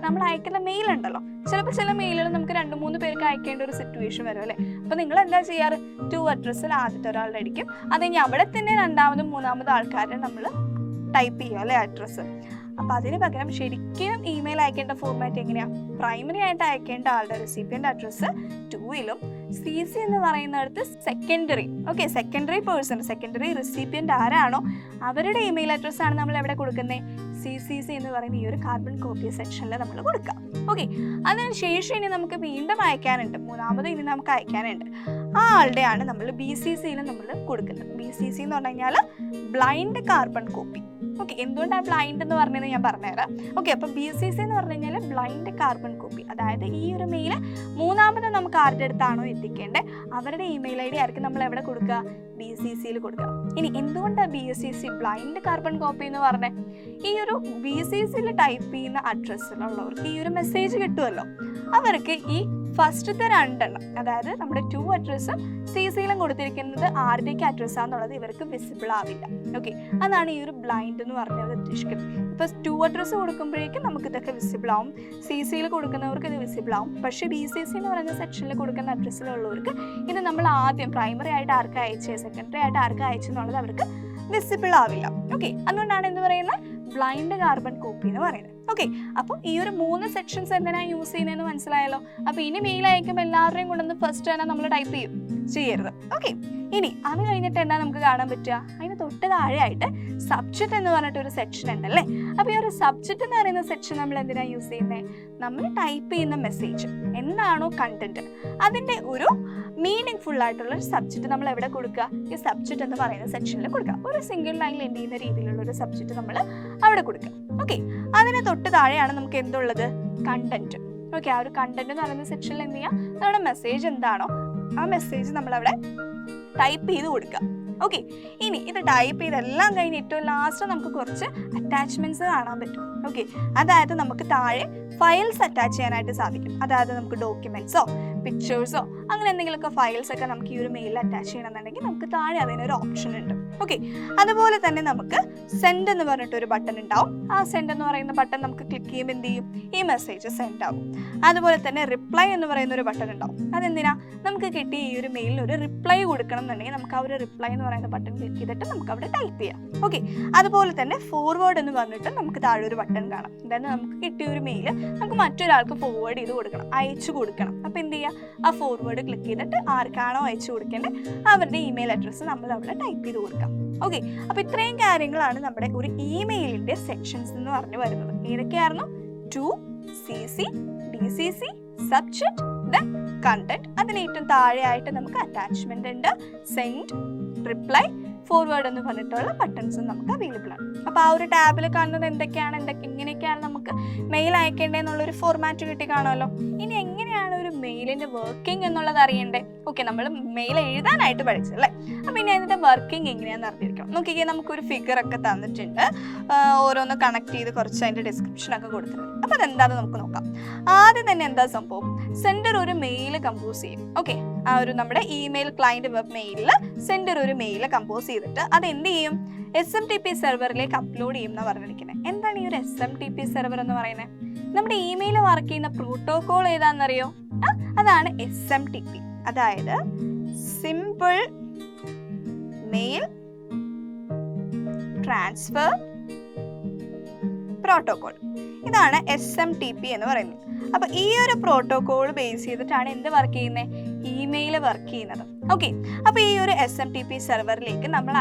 നമ്മൾ അയക്കുന്ന മെയിൽ ഉണ്ടല്ലോ, ചിലപ്പോൾ ചില മെയിലുകൾ നമുക്ക് 2-3 പേർക്ക് അയക്കേണ്ട ഒരു സിറ്റുവേഷൻ വരും അല്ലേ. അപ്പോൾ നിങ്ങൾ എന്താ ചെയ്യാറ്, 2 അഡ്രസ്സിൽ ആദ്യത്തെ ഒരാളുടെ അടിക്കും, അത് കഴിഞ്ഞ് അവിടെ തന്നെ 2ാമതും 3ാമതും ആൾക്കാരെ നമ്മൾ ടൈപ്പ് ചെയ്യുക അല്ലേ അഡ്രസ്സ്. അപ്പോൾ അതിന് പകരം ശരിക്കും ഇമെയിൽ അയക്കേണ്ട ഫോർമാറ്റ് എങ്ങനെയാണ്, പ്രൈമറി ആയിട്ട് അയക്കേണ്ട ആളുടെ റെസിപ്പിയൻ്റ് അഡ്രസ്സ് 2ലും CC എന്ന് പറയുന്നിടത്ത് secondary, okay, secondary person, secondary recipient ആരാണോ അവരുടെ ഇമെയിൽ അഡ്രസ്സാണ് നമ്മൾ എവിടെ കൊടുക്കുന്നത്, CCC എന്ന് പറയുന്ന ഈ ഒരു കാർബൺ കോപ്പി സെക്ഷനിൽ നമ്മൾ കൊടുക്കുക. ഓക്കെ, അതിനുശേഷം ഇനി നമുക്ക് വീണ്ടും അയക്കാനുണ്ട്, 3ാമത് ഇനി നമുക്ക് അയക്കാനുണ്ട്. ആ ആളുടെയാണ് നമ്മൾ BCCയിൽ നമ്മൾ കൊടുക്കുന്നത്. BCC എന്ന് പറഞ്ഞു കഴിഞ്ഞാൽ ബ്ലൈൻഡ് കാർബൺ കോപ്പി. ഓക്കെ, എന്തുകൊണ്ടാണ് ബ്ലൈൻഡ് എന്ന് പറഞ്ഞത് ഞാൻ പറഞ്ഞുതരാം. ഓക്കെ, അപ്പോൾ BCC എന്ന് പറഞ്ഞു കഴിഞ്ഞാൽ ബ്ലൈൻഡ് കാർബൺ കോപ്പി. അതായത് ഈ ഒരു മെയിൽ 3ാമത് നമുക്ക് ആരുടെ അടുത്താണോ എത്തിക്കേണ്ടത് അവരുടെ ഇമെയിൽ ID ആയിരിക്കും നമ്മൾ എവിടെ കൊടുക്കുക, BCCയിൽ കൊടുക്കുക. ഇനി എന്തുകൊണ്ടാണ് BCC ബ്ലൈൻഡ് കാർബൺ കോപ്പി എന്ന് പറഞ്ഞത്, ഈ ഒരു BCCയിൽ ടൈപ്പ് ചെയ്യുന്ന അഡ്രസ്സിലുള്ളവർക്ക് ഈ ഒരു മെസ്സേജ് കിട്ടുമല്ലോ, അവർക്ക് ഈ ഫസ്റ്റത്തെ 2 എണ്ണം, അതായത് നമ്മുടെ 2 അഡ്രസ്സും CCയിലും കൊടുത്തിരിക്കുന്നത് ആരുടെയൊക്കെ അഡ്രസ്സാന്നുള്ളത് ഇവർക്ക് വിസിബിൾ ആവില്ല. ഓക്കെ, അതാണ് ഈ ഒരു ബ്ലൈൻഡ് എന്ന് പറഞ്ഞത് ഉദ്ദേശിക്കുന്നത്. ഇപ്പോൾ 2 അഡ്രസ്സ് കൊടുക്കുമ്പോഴേക്കും നമുക്ക് ഇതൊക്കെ വിസിബിൾ ആവും, CCയിൽ കൊടുക്കുന്നവർക്ക് ഇത് വിസിബിൾ ആവും. പക്ഷേ BCC എന്ന് പറയുന്ന സെക്ഷനിൽ കൊടുക്കുന്ന അഡ്രസ്സിലുള്ളവർക്ക് ഇത് നമ്മൾ ആദ്യം പ്രൈമറി ആയിട്ട് ആർക്ക് അയച്ച് സെക്കൻഡറി ആയിട്ട് ആർക്ക് അയച്ചെന്നുള്ളത് അവർക്ക് വിസിബിൾ ആവില്ല. ഓക്കെ, അതുകൊണ്ടാണ് എന്ത് പറയുന്നത്, ബ്ലൈൻഡ് കാർബൺ കോപ്പി എന്ന് പറയുന്നത്. ഓക്കെ, അപ്പോൾ ഈ ഒരു 3 സെക്ഷൻസ് എന്തിനാണ് യൂസ് ചെയ്യുന്നതെന്ന് മനസ്സിലായല്ലോ. അപ്പോൾ ഇനി മെയിൽ അയക്കുമ്പോൾ എല്ലാവരുടെയും കൊണ്ടൊന്ന് ഫസ്റ്റ് തന്നെ നമ്മൾ ടൈപ്പ് ചെയ്യരുത്. ഓക്കെ, ഇനി അത് കഴിഞ്ഞിട്ട് എന്താ നമുക്ക് കാണാൻ പറ്റുക, അതിന് തൊട്ട് താഴെയായിട്ട് സബ്ജക്റ്റ് എന്ന് പറഞ്ഞിട്ടൊരു സെക്ഷൻ ഉണ്ടല്ലേ. അപ്പോൾ ഈ ഒരു സബ്ജക്റ്റ് എന്ന് പറയുന്ന സെക്ഷൻ നമ്മൾ എന്തിനാണ് യൂസ് ചെയ്യുന്നത്, നമ്മൾ ടൈപ്പ് ചെയ്യുന്ന മെസ്സേജ് എന്താണോ കണ്ടന്റ് അതിൻ്റെ ഒരു മീനിങ് ഫുൾ ആയിട്ടുള്ള ഒരു സബ്ജക്റ്റ് നമ്മൾ എവിടെ കൊടുക്കുക, ഈ സബ്ജക്റ്റ് എന്ന് പറയുന്ന സെക്ഷനിൽ കൊടുക്കുക. ഒരു സിംഗിൾ ലൈനിൽ എൻഡ് ചെയ്യുന്ന രീതിയിലുള്ള ഒരു സബ്ജക്റ്റ് നമ്മൾ അവിടെ കൊടുക്കുക. ഓക്കെ, അതിന് തൊട്ട് താഴെയാണ് നമുക്ക് എന്തുള്ളത്, കണ്ടന്റ്. ഓക്കെ, ആ ഒരു കണ്ടന്റ് എന്ന് പറയുന്ന സെക്ഷനിൽ എന്ത് ചെയ്യുക, നമ്മുടെ മെസ്സേജ് എന്താണോ ആ മെസ്സേജ് നമ്മളവിടെ ടൈപ്പ് ചെയ്ത് കൊടുക്കുക. ഓക്കെ, ഇനി ഇത് ടൈപ്പ് ചെയ്തെല്ലാം കഴിഞ്ഞ് ഏറ്റവും ലാസ്റ്റ് നമുക്ക് കുറച്ച് അറ്റാച്ച്മെന്റ്സ് കാണാൻ പറ്റും. ഓക്കെ, അതായത് നമുക്ക് താഴെ ഫയൽസ് അറ്റാച്ച് ചെയ്യാനായിട്ട് സാധിക്കും. അതായത് നമുക്ക് ഡോക്യുമെന്റ്സോ പിക്ചേഴ്സോ അങ്ങനെ എന്തെങ്കിലുമൊക്കെ ഫയൽസ് ഒക്കെ നമുക്ക് ഈ ഒരു മെയിലിൽ അറ്റാച്ച് ചെയ്യണമെന്നുണ്ടെങ്കിൽ നമുക്ക് താഴെ അതിനൊരു ഓപ്ഷൻ ഉണ്ട്. ഓക്കെ, അതുപോലെ തന്നെ നമുക്ക് സെൻഡ് എന്ന് പറഞ്ഞിട്ടൊരു ബട്ടൺ ഉണ്ടാവും. ആ സെൻഡ് എന്ന് പറയുന്ന ബട്ടൺ നമുക്ക് ക്ലിക്ക് ചെയ്യുമ്പോൾ എന്ത് ചെയ്യും, ഈ മെസ്സേജ് സെൻഡ് ആവും. അതുപോലെ തന്നെ റിപ്ലൈ എന്ന് പറയുന്ന ഒരു ബട്ടൺ ഉണ്ടാവും. അതെന്തിനാ, നമുക്ക് കിട്ടിയ ഈ ഒരു മെയിലിന് ഒരു റിപ്ലൈ കൊടുക്കണം എന്നുണ്ടെങ്കിൽ നമുക്ക് ആ ഒരു റിപ്ലൈ എന്ന് പറയുന്ന ബട്ടൺ ക്ലിക്ക് ചെയ്തിട്ട് നമുക്ക് അവിടെ ടൈപ്പ് ചെയ്യാം. ഓക്കെ, അതുപോലെ തന്നെ ഫോർവേഡ് എന്ന് പറഞ്ഞിട്ട് നമുക്ക് താഴെ ഒരു ബട്ടൺ കാണാം. അതായത് നമുക്ക് കിട്ടിയ ഒരു മെയിൽ നമുക്ക് മറ്റൊരാൾക്ക് ഫോർവേഡ് ചെയ്ത് കൊടുക്കണം, അയച്ചു കൊടുക്കണം. അപ്പോൾ എന്ത് ചെയ്യുക, ആ ഫോർവേഡ് ക്ലിക്ക് ചെയ്തിട്ട് ആർക്കാണോ അയച്ചു കൊടുക്കേണ്ടത് അവരുടെ ഇമെയിൽ അഡ്രസ്സ് നമ്മൾ അവിടെ ടൈപ്പ് ചെയ്ത് കൊടുക്കാം. ഓക്കെ, അപ്പോൾ ഇത്രയും കാര്യങ്ങളാണ് നമ്മുടെ ഒരു ഇമെയിലിൻ്റെ സെക്ഷൻസ് എന്ന് പറഞ്ഞു വരുന്നത്. ഏതൊക്കെയായിരുന്നു, to, CC, DCC, subject, then content. അതിന് ഏറ്റവും താഴെയായിട്ട് നമുക്ക് അറ്റാച്ച്മെന്റ് ഉണ്ട്, സെൻഡ്, റിപ്ലൈ, ഫോർവേഡ് എന്ന് പറഞ്ഞിട്ടുള്ള ബട്ടൺസും നമുക്ക് അവൈലബിൾ ആണ്. അപ്പോൾ ആ ഒരു ടാബിൽ കാണുന്നത് എങ്ങനെയൊക്കെയാണ് നമുക്ക് മെയിൽ അയക്കേണ്ടതെന്നുള്ളൊരു ഫോർമാറ്റ് കിട്ടി കാണുമല്ലോ. ഇനി എങ്ങനെയാണ് ഒരു മെയിലിൻ്റെ വർക്കിംഗ് എന്നുള്ളത് അറിയണ്ടേ. ഓക്കെ, നമ്മൾ മെയിൽ എഴുതാനായിട്ട് പഠിച്ചല്ലേ, അപ്പോൾ ഇനി അതിൻ്റെ വർക്കിംഗ് എങ്ങനെയാണെന്ന് അറിഞ്ഞിരിക്കണം. നോക്കിക്കേ, നമുക്കൊരു ഫിഗർ ഒക്കെ തന്നിട്ടുണ്ട്, ഓരോന്ന് കണക്ട് ചെയ്ത് കുറച്ച് അതിൻ്റെ ഡിസ്ക്രിപ്ഷനൊക്കെ കൊടുത്തിട്ടുണ്ട്. അപ്പോൾ അതെന്താണെന്ന് നമുക്ക് നോക്കാം. ആദ്യം തന്നെ എന്താ സംഭവം, സെൻഡർ ഒരു മെയിൽ കമ്പോസ് ചെയ്യും. ഓക്കെ, ആ ഒരു നമ്മുടെ ഇമെയിൽ ക്ലയൻറ്റ് വെബ് മെയിലിൽ സെൻഡർ ഒരു മെയിൽ കമ്പോസ് ചെയ്തിട്ട് അത് എന്ത് ചെയ്യും, SMTP സെർവറിലേക്ക് അപ്ലോഡ് ചെയ്യും എന്നാണ് പറഞ്ഞിരിക്കുന്നത്. എന്താണ് ഈ ഒരു SMTP സെർവർ എന്ന് പറയുന്നത്, നമ്മുടെ ഇമെയിൽ വർക്ക് ചെയ്യുന്ന പ്രോട്ടോകോൾ ഏതാണെന്നറിയോ, അതാണ് SMTP. അതായത് സിമ്പിൾ മെയിൽ ട്രാൻസ്ഫർ പ്രോട്ടോകോൾ. ഇതാണ് SMTP എന്ന് പറയുന്നത്. അപ്പോൾ ഈ ഒരു പ്രോട്ടോകോൾ ബേസ് ചെയ്തിട്ടാണ് എന്ത് വർക്ക് ചെയ്യുന്നത്, ഇമെയിൽ വർക്ക് ചെയ്യുന്നത്. ഓക്കെ, അപ്പോൾ ഈ ഒരു SMTP സെർവറിലേക്ക് നമ്മൾ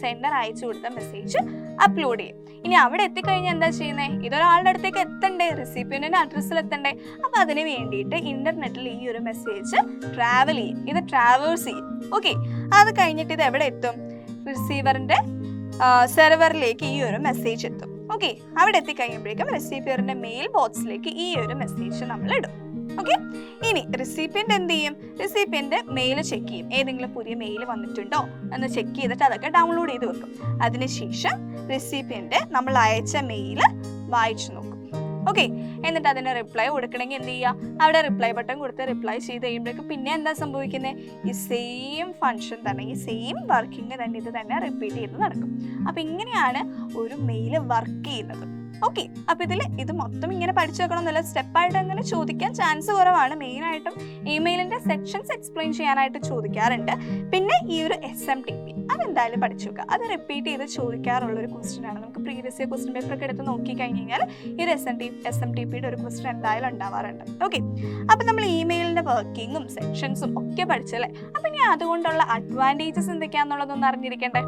സെൻഡർ അയച്ചു കൊടുത്ത മെസ്സേജ് അപ്ലോഡ് ചെയ്യും. ഇനി അവിടെ എത്തിക്കഴിഞ്ഞാൽ എന്താ ചെയ്യുന്നത്, ഇതൊരാളുടെ അടുത്തേക്ക് എത്തണ്ടേ, റെസിപ്പിയന്റിന്റെ അഡ്രസ്സിൽ എത്തണ്ടേ. അപ്പോൾ അതിന് വേണ്ടിയിട്ട് ഇന്റർനെറ്റിൽ ഈ ഒരു മെസ്സേജ് ട്രാവൽ ചെയ്യും, ഇത് ട്രാവേഴ്സ് ചെയ്യും. ഓക്കെ, അത് കഴിഞ്ഞിട്ട് ഇത് എവിടെ എത്തും, റിസീവറിന്റെ സെർവറിലേക്ക് ഈ ഒരു മെസ്സേജ് എത്തും. ഓക്കെ, അവിടെ എത്തിക്കഴിയുമ്പോഴേക്കും റിസീപ്പിയറിന്റെ മെയിൽ ബോക്സിലേക്ക് ഈ ഒരു മെസ്സേജ് നമ്മൾ ഇടും. ഓക്കെ, ഇനി റിസീപ്പിയന്റ് എന്ത് ചെയ്യും, റിസീപ്പിയന്റ് മെയിൽ ചെക്ക് ചെയ്യും, ഏതെങ്കിലും പുതിയ മെയിൽ വന്നിട്ടുണ്ടോ എന്ന് ചെക്ക് ചെയ്തിട്ട് അതൊക്കെ ഡൗൺലോഡ് ചെയ്ത് വെക്കും. അതിനുശേഷം റിസീപ്പിയന്റ് നമ്മൾ അയച്ച മെയിൽ വായിച്ചു നോക്കും. ഓക്കെ, എന്നിട്ട് അതിന് റിപ്ലൈ കൊടുക്കണമെങ്കിൽ എന്ത് ചെയ്യുക, അവിടെ റിപ്ലൈ ബട്ടൺ കൊടുത്ത് റിപ്ലൈ ചെയ്ത് കഴിയുമ്പോഴേക്കും പിന്നെ എന്താ സംഭവിക്കുന്നത്, ഈ സെയിം ഫങ്ഷൻ തന്നെ, ഈ സെയിം വർക്കിംഗ് തന്നെ ഇത് തന്നെ റിപ്പീറ്റ് ചെയ്ത് നടക്കും. അപ്പം ഇങ്ങനെയാണ് ഒരു മെയിൽ വർക്ക് ചെയ്യുന്നത്. ഓക്കെ, അപ്പോൾ ഇത് മൊത്തം ഇങ്ങനെ പഠിച്ചു വെക്കണമെന്നില്ല, സ്റ്റെപ്പായിട്ട് അങ്ങനെ ചോദിക്കാൻ ചാൻസ് കുറവാണ്. മെയിനായിട്ടും ഇമെയിലിൻ്റെ സെക്ഷൻസ് എക്സ്പ്ലെയിൻ ചെയ്യാനായിട്ട് ചോദിക്കാറുണ്ട്. പിന്നെ ഈ ഒരു SMTP അതെന്തായാലും പഠിച്ചു വെക്കുക, അത് റിപ്പീറ്റ് ചെയ്ത് ചോദിക്കാറുള്ളൊരു ക്വസ്റ്റ്യൻ ആണ്. നമുക്ക് പ്രീവിയസ് ഇയർ ക്വസ്റ്റ്യൻ പേപ്പറൊക്കെ എടുത്ത് നോക്കിക്കഴിഞ്ഞ് കഴിഞ്ഞാൽ ഈ ഒരു SMTPയുടെ ഒരു ക്വസ്റ്റ്യൻ എന്തായാലും ഉണ്ടാവാറുണ്ട്. ഓക്കെ, അപ്പോൾ നമ്മൾ ഇമെയിലിൻ്റെ വർക്കിങ്ങും സെക്ഷൻസും ഒക്കെ പഠിച്ചല്ലേ. അപ്പം ഇനി അതുകൊണ്ടുള്ള അഡ്വാൻറ്റേജസ് എന്തൊക്കെയാണെന്നുള്ളതൊന്നും അറിഞ്ഞിരിക്കണ്ടേ.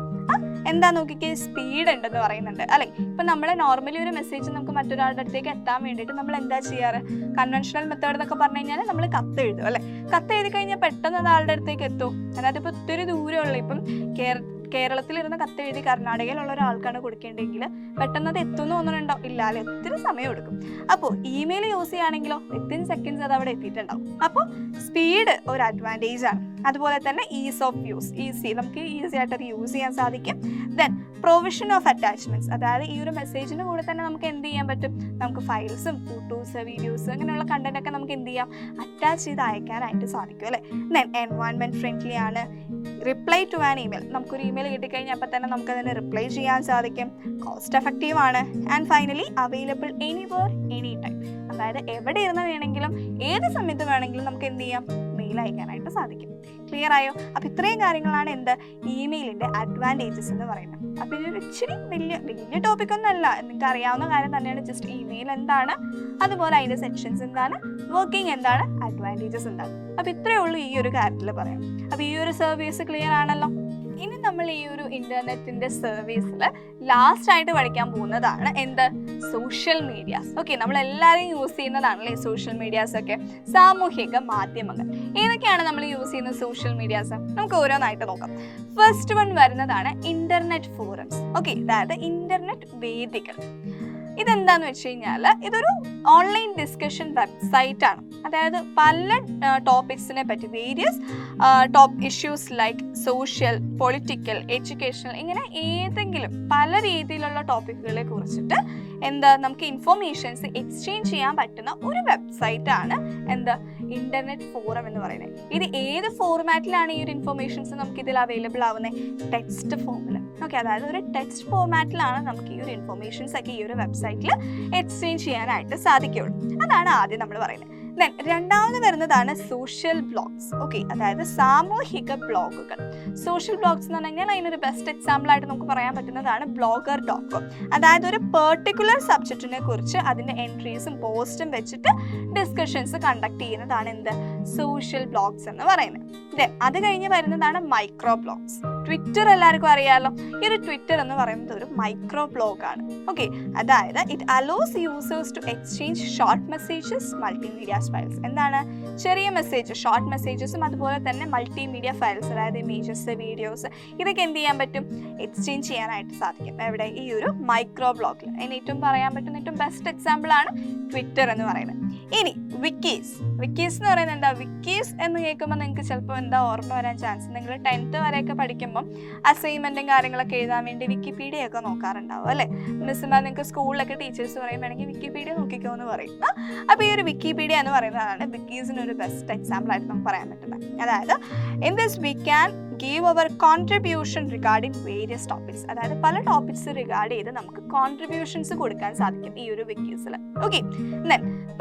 എന്താ നോക്കിക്കേ, സ്പീഡ് ഉണ്ടെന്ന് പറയുന്നുണ്ട് അല്ലേ. ഇപ്പം നമ്മൾ നോർമലി ഒരു മെസ്സേജ് നമുക്ക് മറ്റൊരാളുടെ അടുത്തേക്ക് എത്താൻ വേണ്ടിയിട്ട് നമ്മൾ എന്താ ചെയ്യാറ്, കൺവെൻഷണൽ മെത്തേഡ് എന്നൊക്കെ പറഞ്ഞു കഴിഞ്ഞാൽ നമ്മൾ കത്ത് എഴുതും അല്ലേ. കത്ത് എഴുതി കഴിഞ്ഞാൽ പെട്ടെന്ന് അത് ആളുടെ അടുത്തേക്ക് എത്തും. അതായത് ഇപ്പോൾ ഒത്തിരി ദൂരമുള്ള, ഇപ്പം കേരളത്തിലിരുന്ന് കത്ത് എഴുതി കർണാടകയിലുള്ള ഒരാൾക്കാണ് കൊടുക്കേണ്ടെങ്കിൽ പെട്ടെന്ന് അത് എത്തുമെന്ന് തോന്നുന്നുണ്ടോ, ഇല്ലാതെ ഒത്തിരി സമയം എടുക്കും. അപ്പോൾ ഇമെയിൽ യൂസ് ചെയ്യുകയാണെങ്കിലോ വിത്തിൻ സെക്കൻഡ്സ് അത് അവിടെ എത്തിയിട്ടുണ്ടാവും. അപ്പോൾ സ്പീഡ് ഒരു അഡ്വാൻറ്റേജ് ആണ്. അതുപോലെ തന്നെ ഈസ് ഓഫ് യൂസ്, നമുക്ക് ഈസി ആയിട്ട് അത് യൂസ് ചെയ്യാൻ സാധിക്കും. ദെൻ പ്രൊവിഷൻ ഓഫ് അറ്റാച്ച്മെന്റ്സ്, അതായത് ഈ ഒരു മെസ്സേജിന് കൂടെ തന്നെ നമുക്ക് എന്ത് ചെയ്യാൻ പറ്റും, നമുക്ക് ഫയൽസും ഫോട്ടോസ് വീഡിയോസ് അങ്ങനെയുള്ള കണ്ടന്റ് ഒക്കെ നമുക്ക് എന്ത് ചെയ്യാം, അറ്റാച്ച് ചെയ്ത് അയക്കാനായിട്ട് സാധിക്കും അല്ലേ. ദെൻ എൻവയോൺമെന്റ് ഫ്രണ്ട്ലി ആണ്. റിപ്ലൈ ടു ആൻ ഇമെയിൽ, നമുക്കൊരു ഇമെയിൽ കിട്ടിക്കഴിഞ്ഞാൽ അപ്പം തന്നെ നമുക്കതിന് റിപ്ലൈ ചെയ്യാൻ സാധിക്കും. കോസ്റ്റ് എഫക്റ്റീവ് ആണ്. And finally available anywhere any time, അതായത് എവിടെ ഇരുന്ന് വേണമെങ്കിലും ഏത് സമയത്ത് വേണമെങ്കിലും നമുക്ക് എന്ത് ചെയ്യാം, ഇമെയിൽ അയക്കാനായിട്ട് സാധിക്കും. ക്ലിയർ ആയോ? അപ്പോൾ ഇത്രയും കാര്യങ്ങളാണ് എന്ത് ഇമെയിലിൻ്റെ അഡ്വാൻറ്റേജസ് എന്ന് പറയുന്നത്. അപ്പോൾ ഇതൊരു ഇച്ചിരി വലിയ ടോപ്പിക്കൊന്നും അല്ല, നിങ്ങൾക്ക് അറിയാവുന്ന കാര്യം തന്നെയാണ്. ജസ്റ്റ് ഇമെയിൽ എന്താണ്, അതുപോലെ അതിൻ്റെ സെക്ഷൻസ് എന്താണ്, വർക്കിംഗ് എന്താണ്, അഡ്വാൻറ്റേജസ് എന്താണ്. അപ്പോൾ ഇത്രയേ ഉള്ളൂ ഈ ഒരു കാര്യത്തിൽ പറയാം. അപ്പോൾ ഈ ഒരു സർവീസ് ക്ലിയർ ആണല്ലോ. ഇനി നമ്മൾ ഈ ഒരു ഇൻ്റർനെറ്റിൻ്റെ സർവീസിൽ ലാസ്റ്റായിട്ട് പഠിക്കാൻ പോകുന്നതാണ് എന്ത്, സോഷ്യൽ മീഡിയാസ്. ഓക്കെ, നമ്മളെല്ലാവരും യൂസ് ചെയ്യുന്നതാണല്ലേ സോഷ്യൽ മീഡിയാസ് ഒക്കെ. സാമൂഹിക മാധ്യമങ്ങൾ ഏതൊക്കെയാണ് നമ്മൾ യൂസ് ചെയ്യുന്ന സോഷ്യൽ മീഡിയാസ്? നമുക്ക് ഓരോന്നായിട്ട് നോക്കാം. ഫസ്റ്റ് വൺ വരുന്നതാണ് ഇൻ്റർനെറ്റ് ഫോറംസ്. ഓക്കെ, അതായത് ഇൻ്റർനെറ്റ് വേദികൾ. ഇതെന്താന്ന് വെച്ച് കഴിഞ്ഞാൽ ഇതൊരു ഓൺലൈൻ ഡിസ്കഷൻ വെബ്സൈറ്റ് ആണ്. അതായത് പല ടോപ്പിക്സിനെ പറ്റി, various top issues like social, political, educational, ഇങ്ങനെ ഏതെങ്കിലും പല രീതിയിലുള്ള ടോപ്പിക്കുകളെ കുറിച്ചിട്ട് നമുക്ക് ഇൻഫോർമേഷൻസ് എക്സ്ചേഞ്ച് ചെയ്യാൻ പറ്റുന്ന ഒരു വെബ്സൈറ്റ് ആണ് ഇൻ്റർനെറ്റ് ഫോറം എന്ന് പറയുന്നത്. ഇത് ഏത് ഫോർമാറ്റിലാണ് ഈ ഒരു ഇൻഫോർമേഷൻസ് നമുക്ക് ഇതിൽ അവൈലബിൾ ആവുന്നത്? ടെക്സ്റ്റ് ഫോമിൽ. ഓക്കെ, അതായത് ഒരു ടെക്സ്റ്റ് ഫോർമാറ്റിലാണ് നമുക്ക് ഈ ഒരു ഇൻഫോർമേഷൻസ് ഒക്കെ ഈ ഒരു വെബ്സൈറ്റിൽ എക്സ്ചേഞ്ച് ചെയ്യാനായിട്ട് സാധിക്കുകയുള്ളൂ. അതാണ് ആദ്യം നമ്മൾ പറയുന്നത്. ദെൻ രണ്ടാമത് വരുന്നതാണ് സോഷ്യൽ ബ്ലോഗ്സ്. ഓക്കെ, അതായത് സാമൂഹിക ബ്ലോഗുകൾ. സോഷ്യൽ ബ്ലോഗ്സ് എന്ന് പറഞ്ഞു കഴിഞ്ഞാൽ അതിനൊരു ബെസ്റ്റ് എക്സാമ്പിൾ ആയിട്ട് നമുക്ക് പറയാൻ പറ്റുന്നതാണ് blogger.com. അതായത് ഒരു പെർട്ടിക്കുലർ സബ്ജക്റ്റിനെ കുറിച്ച് അതിൻ്റെ എൻട്രീസും പോസ്റ്റും വെച്ചിട്ട് ഡിസ്കഷൻസ് കണ്ടക്ട് ചെയ്യുന്നതാണ് സോഷ്യൽ ബ്ലോഗ്സ് എന്ന് പറയുന്നത്. ദെൻ അത് കഴിഞ്ഞ് വരുന്നതാണ് മൈക്രോ ബ്ലോഗ്സ്. ട്വിറ്റർ എല്ലാവർക്കും അറിയാമല്ലോ. ഈ ഒരു ട്വിറ്റർ എന്ന് പറയുന്നത് ഒരു മൈക്രോ ബ്ലോഗാണ്. ഓക്കെ, അതായത് it allows users to exchange short messages, multimedia files. എന്താണ് ചെറിയ മെസ്സേജ്, ഷോർട്ട് മെസ്സേജസും അതുപോലെ തന്നെ മൾട്ടിമീഡിയ ഫയൽസ്, അതായത് ഇമേജസ്, വീഡിയോസ്, ഇതൊക്കെ എന്ത് ചെയ്യാൻ പറ്റും? എക്സ്ചേഞ്ച് ചെയ്യാനായിട്ട് സാധിക്കും. എവിടെ? ഈ ഒരു മൈക്രോ ബ്ലോഗിൽ. അതിന് ഏറ്റവും പറയാൻ പറ്റുന്ന ഏറ്റവും ബെസ്റ്റ് എക്സാമ്പിൾ ആണ് ട്വിറ്റർ എന്ന് പറയുന്നത്. ഇനി വിക്കീസ്. വിക്കീസ് എന്ന് പറയുന്നത് എന്താ? വിക്കീസ് എന്ന് കേൾക്കുമ്പോൾ നിങ്ങൾക്ക് ചിലപ്പോൾ ഓർമ്മ വരാൻ ചാൻസ്, നിങ്ങൾ 10th വരെയൊക്കെ പഠിക്കുമ്പോൾ അസൈൻമെൻറ്റും കാര്യങ്ങളൊക്കെ എഴുതാൻ വേണ്ടി വിക്കിപീഡിയ ഒക്കെ നോക്കാറുണ്ടാവും അല്ലേ? മിസ്സുമാർ നിങ്ങൾക്ക് സ്കൂളിലൊക്കെ ടീച്ചേഴ്സ് പറയുകയാണെങ്കിൽ വിക്കിപീഡിയ നോക്കിക്കോ എന്ന് പറയും. അപ്പോൾ ഈ ഒരു വിക്കിപീഡിയ എന്ന് പറയുന്നതാണ് വിക്കീസിന് ഒരു ബെസ്റ്റ് എക്സാമ്പിൾ ആയിട്ട് നമുക്ക് പറയാൻ പറ്റുന്നത്. അതായത് in this we can give our contribution regarding various topics. അതായത് പല ടോപ്പിക്സ് റിഗാർഡ് ചെയ്ത് നമുക്ക് കോൺട്രിബ്യൂഷൻസ് കൊടുക്കാൻ സാധിക്കും ഈ ഒരു വിക്കീസിൽ. ഓക്കെ,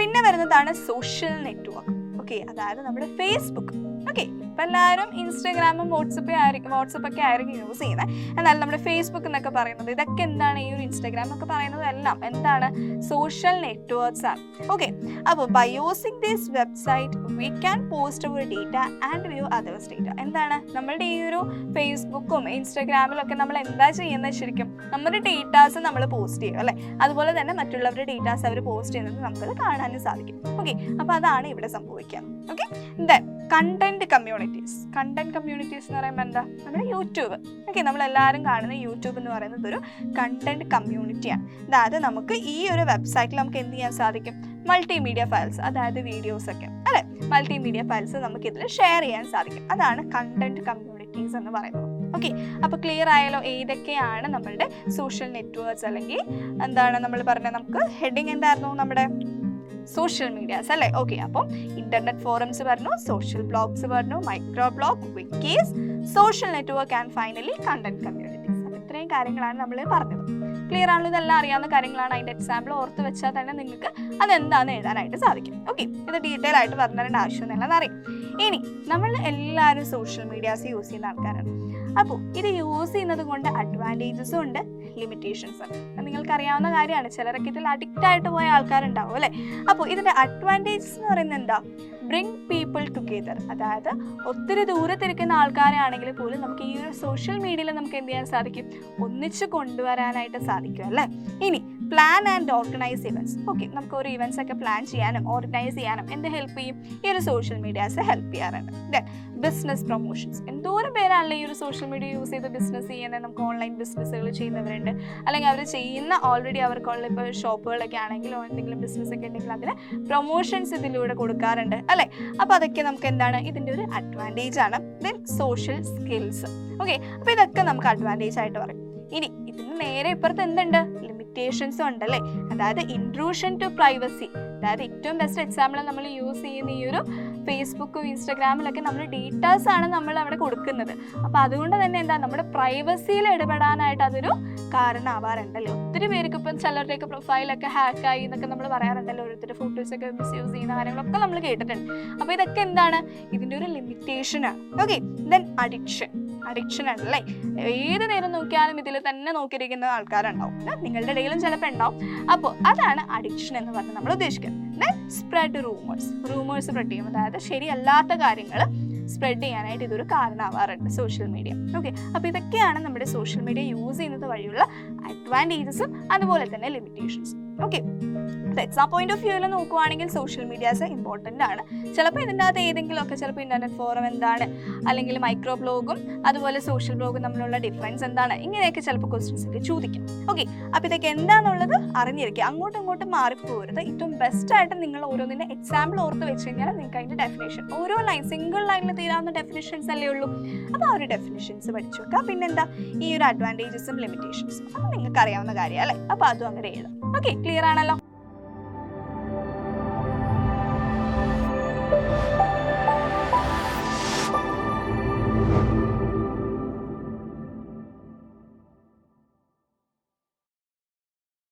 പിന്നെ വരുന്നതാണ് സോഷ്യൽ നെറ്റ്വർക്ക്. ഓക്കെ, അതായത് നമ്മുടെ ഫേസ്ബുക്ക്. ഓക്കെ, ഇപ്പം എല്ലാവരും ഇൻസ്റ്റാഗ്രാമും വാട്സപ്പൊക്കെ ആയിരിക്കും യൂസ് ചെയ്യുന്നത്. എന്നാൽ നമ്മുടെ ഫേസ്ബുക്ക് എന്നൊക്കെ പറയുന്നത് ഇതൊക്കെ എന്താണ്? ഈ ഒരു ഇൻസ്റ്റാഗ്രാം എന്നൊക്കെ പറയുന്നത് എല്ലാം എന്താണ്? സോഷ്യൽ നെറ്റ്വർക്ക്സ് ആണ്. ഓക്കെ, അപ്പോൾ by using this website we can post our data and view others data. എന്താണ് നമ്മളുടെ ഈ ഒരു ഫേസ്ബുക്കും ഇൻസ്റ്റാഗ്രാമിലും ഒക്കെ നമ്മൾ എന്താ ചെയ്യുന്നത്? ശരിക്കും നമ്മുടെ ഡേറ്റാസ് നമ്മൾ പോസ്റ്റ് ചെയ്യും അല്ലേ? അതുപോലെ തന്നെ മറ്റുള്ളവരുടെ ഡേറ്റാസ് അവർ പോസ്റ്റ് ചെയ്യുന്നത് നമുക്കത് കാണാനും സാധിക്കും. ഓക്കെ, അപ്പോൾ അതാണ് ഇവിടെ സംഭവിക്കുക. Okay, then content communities. Content communities എന്ന് പറയുമ്പോൾ എന്താ? നമ്മുടെ യൂട്യൂബ്. ഓക്കെ, നമ്മളെല്ലാവരും കാണുന്ന യൂട്യൂബ് എന്ന് പറയുന്നത് ഒരു കണ്ടന്റ് കമ്മ്യൂണിറ്റിയാണ്. അതായത് നമുക്ക് ഈ ഒരു വെബ്സൈറ്റിൽ നമുക്ക് എന്ത് ചെയ്യാൻ സാധിക്കും? മൾട്ടിമീഡിയ ഫയൽസ്, അതായത് വീഡിയോസൊക്കെ അല്ലേ? മൾട്ടിമീഡിയ ഫയൽസ് നമുക്ക് ഇതിൽ ഷെയർ ചെയ്യാൻ സാധിക്കും. അതാണ് കണ്ടന്റ് കമ്മ്യൂണിറ്റീസ് എന്ന് പറയുന്നത്. ഓക്കെ, അപ്പോൾ ക്ലിയർ ആയാലോ ഏതൊക്കെയാണ് നമ്മളുടെ സോഷ്യൽ നെറ്റ്വർക്ക്സ്? അല്ലെങ്കിൽ എന്താണ് നമ്മൾ പറഞ്ഞത്? നമുക്ക് ഹെഡിങ് എന്തായിരുന്നു? നമ്മുടെ സോഷ്യൽ മീഡിയാസ് അല്ലേ? ഓക്കെ, അപ്പം ഇൻ്റർനെറ്റ് ഫോറംസ് പറഞ്ഞു, സോഷ്യൽ ബ്ലോഗ്സ് പറഞ്ഞു, micro blog, wikis, social network and finally content communities. അപ്പോൾ ഇത്രയും കാര്യങ്ങളാണ് നമ്മൾ പറഞ്ഞത്. ക്ലിയർ ആണല്ലോ? ഇതെല്ലാം അറിയാവുന്ന കാര്യങ്ങളാണ്. അതിൻ്റെ എക്സാമ്പിൾ ഓർത്ത് വെച്ചാൽ തന്നെ നിങ്ങൾക്ക് അതെന്താണെന്ന് എഴുതാനായിട്ട് സാധിക്കും. ഓക്കെ, ഇത് ഡീറ്റെയിൽ ആയിട്ട് പറഞ്ഞു തരേണ്ട ആവശ്യമൊന്നുമില്ലെന്ന് അറിയാം. ഇനി നമ്മൾ എല്ലാവരും സോഷ്യൽ മീഡിയാസ് യൂസ് ചെയ്യുന്ന ആൾക്കാരാണ്. അപ്പോൾ ഇത് യൂസ് ചെയ്യുന്നത് കൊണ്ട് അഡ്വാൻറ്റേജസും ഉണ്ട്, ലിമിറ്റേഷൻസ് ഉണ്ട്. നിങ്ങൾക്കറിയാവുന്ന കാര്യമാണ്. ചിലരൊക്കെ ഇതിൽ അഡിക്റ്റ് ആയിട്ട് പോയ ആൾക്കാരുണ്ടാവും അല്ലേ? അപ്പോൾ ഇതിൻ്റെ അഡ്വാൻറ്റേജസ് എന്ന് പറയുന്നത് എന്താ? Bring people together. അതായത് ഒത്തിരി ദൂരത്തിരിക്കുന്ന ആൾക്കാരാണെങ്കിൽ പോലും നമുക്ക് ഈ ഒരു സോഷ്യൽ മീഡിയയിൽ നമുക്ക് എന്ത് ചെയ്യാൻ സാധിക്കും? ഒന്നിച്ച് കൊണ്ടുവരാനായിട്ട് സാധിക്കും അല്ലേ? ഇനി plan and organise events. Okay, നമുക്ക് ഒരു ഇവൻറ്റ്സ് ഒക്കെ പ്ലാൻ ചെയ്യാനും ഓർഗനൈസ് ചെയ്യാനും എന്ത് ഹെൽപ്പ് ചെയ്യും? ഈ ഒരു സോഷ്യൽ മീഡിയാസ് ഹെൽപ്പ് ചെയ്യാറുണ്ട്. Then business promotions. എന്തോരം പേരാണല്ലോ ഈ ഒരു സോഷ്യൽ മീഡിയ യൂസ് ചെയ്ത് ബിസിനസ് ചെയ്യുന്നത്? നമുക്ക് ഓൺലൈൻ ബിസിനസ്സുകൾ ചെയ്യുന്നവരുണ്ട്, അല്ലെങ്കിൽ അവർ ചെയ്യുന്ന ഓൾറെഡി അവർക്കുള്ള ഇപ്പോൾ ഷോപ്പുകളൊക്കെ ആണെങ്കിലോ എന്തെങ്കിലും ബിസിനസ് ഒക്കെ ഉണ്ടെങ്കിൽ അതിന് പ്രൊമോഷൻസ് ഇതിലൂടെ കൊടുക്കാറുണ്ട് അല്ലേ? അപ്പോൾ അതൊക്കെ നമുക്ക് എന്താണ്? ഇതിൻ്റെ ഒരു അഡ്വാൻറ്റേജ് ആണ്. Then social skills. ഓക്കെ, അപ്പോൾ ഇതൊക്കെ നമുക്ക് അഡ്വാൻറ്റേജ് ആയിട്ട് പറയും. ഇനി ഇതിന് നേരെ ഇപ്പുറത്ത് എന്തുണ്ട്? ലിമിറ്റേഷൻസും ഉണ്ടല്ലേ? അതായത് ഇൻട്രൂഷൻ ടു പ്രൈവസി. അതായത് ഏറ്റവും ബെസ്റ്റ് എക്സാമ്പിൾ നമ്മൾ യൂസ് ചെയ്യുന്ന ഈ ഒരു ഫേസ്ബുക്കും ഇൻസ്റ്റാഗ്രാമിലൊക്കെ നമ്മൾ ഡീറ്റെയിൽസാണ് നമ്മൾ അവിടെ കൊടുക്കുന്നത്. അപ്പോൾ അതുകൊണ്ട് തന്നെ എന്താ നമ്മുടെ പ്രൈവസിയിൽ ഇടപെടാനായിട്ട് അതൊരു കാരണമാവാറുണ്ടല്ലോ. ഒത്തിരി പേർക്ക് ഇപ്പം ചിലരുടെയൊക്കെ പ്രൊഫൈലൊക്കെ ഹാക്കായി എന്നൊക്കെ നമ്മൾ പറയാറുണ്ടല്ലോ, ഓരോരുത്തരുടെ ഫോട്ടോസൊക്കെ മിസ്യൂസ് ചെയ്യുന്ന കാര്യങ്ങളൊക്കെ നമ്മൾ കേട്ടിട്ടുണ്ട്. അപ്പോൾ ഇതൊക്കെ എന്താണ്, ഇതിൻ്റെ ഒരു ലിമിറ്റേഷനാണ്. ഓക്കെ, ദെൻ അഡിക്ഷൻ ആണല്ലേ. ഏത് നേരം നോക്കിയാലും ഇതിൽ തന്നെ നോക്കിയിരിക്കുന്ന ആൾക്കാരുണ്ടാവും, നിങ്ങളുടെ ഇടയിലും ചിലപ്പോൾ ഉണ്ടാവും. അപ്പോൾ അതാണ് അഡിക്ഷൻ എന്ന് പറഞ്ഞ് നമ്മൾ ഉദ്ദേശിക്കുന്നത്. ദെൻ സ്പ്രെഡ് റൂമേഴ്സ് സ്പ്രെഡ് ചെയ്യും, അതായത് ശരിയല്ലാത്ത കാര്യങ്ങൾ സ്പ്രെഡ് ചെയ്യാനായിട്ട് ഇതൊരു കാരണമാവാറുണ്ട് സോഷ്യൽ മീഡിയ. ഓക്കെ, അപ്പോൾ ഇതൊക്കെയാണ് നമ്മുടെ സോഷ്യൽ മീഡിയ യൂസ് ചെയ്യുന്നത് വഴിയുള്ള അഡ്വാൻറ്റേജസും അതുപോലെ തന്നെ ലിമിറ്റേഷൻസും. ഓക്കെ, എക്സാം പോയിന്റ് ഓഫ് വ്യൂവിൽ നോക്കുവാണെങ്കിൽ സോഷ്യൽ മീഡിയാസ് ഇമ്പോർട്ടൻ്റ് ആണ്. ചിലപ്പോൾ ഇതിൻ്റെ അകത്ത് ഏതെങ്കിലുമൊക്കെ ചിലപ്പോൾ ഇൻ്റർനെറ്റ് ഫോറം എന്താണ്, അല്ലെങ്കിൽ മൈക്രോ ബ്ലോഗും അതുപോലെ സോഷ്യൽ ബ്ലോഗും തമ്മിലുള്ള ഡിഫറൻസ് എന്താണ്, ഇങ്ങനെയൊക്കെ ചിലപ്പോൾ ക്വസ്റ്റ്യൻസ് ഒക്കെ ചോദിക്കും. ഓക്കെ, അപ്പോൾ ഇതൊക്കെ എന്താണെന്നുള്ളത് അറിഞ്ഞിരിക്കുക, അങ്ങോട്ടും ഇങ്ങോട്ടും മാറിപ്പോകരുത്. ഏറ്റവും ബെസ്റ്റായിട്ട് നിങ്ങൾ ഓരോന്നിൻ്റെ എക്സാമ്പിൾ ഓർത്ത് വെച്ച് കഴിഞ്ഞാൽ നിങ്ങൾക്ക് അതിൻ്റെ ഡെഫിനേഷൻ, ഓരോ ലൈൻ സിംഗിൾ ലൈനിൽ തീരാവുന്ന ഡെഫിനേഷൻസ് അല്ലേ ഉള്ളൂ. അപ്പോൾ ആ ഒരു ഡെഫിനേഷൻസ് പഠിച്ചു വെക്കുക. പിന്നെന്താ ഈ ഒരു അഡ്വാൻറ്റേജസും ലിമിറ്റേഷൻസും അത് നിങ്ങൾക്ക് അറിയാവുന്ന കാര്യമാണ് അല്ലേ. അപ്പോൾ അതും അങ്ങനെ എഴുതാം. ഓക്കെ, ക്ലിയർ ആണല്ലോ.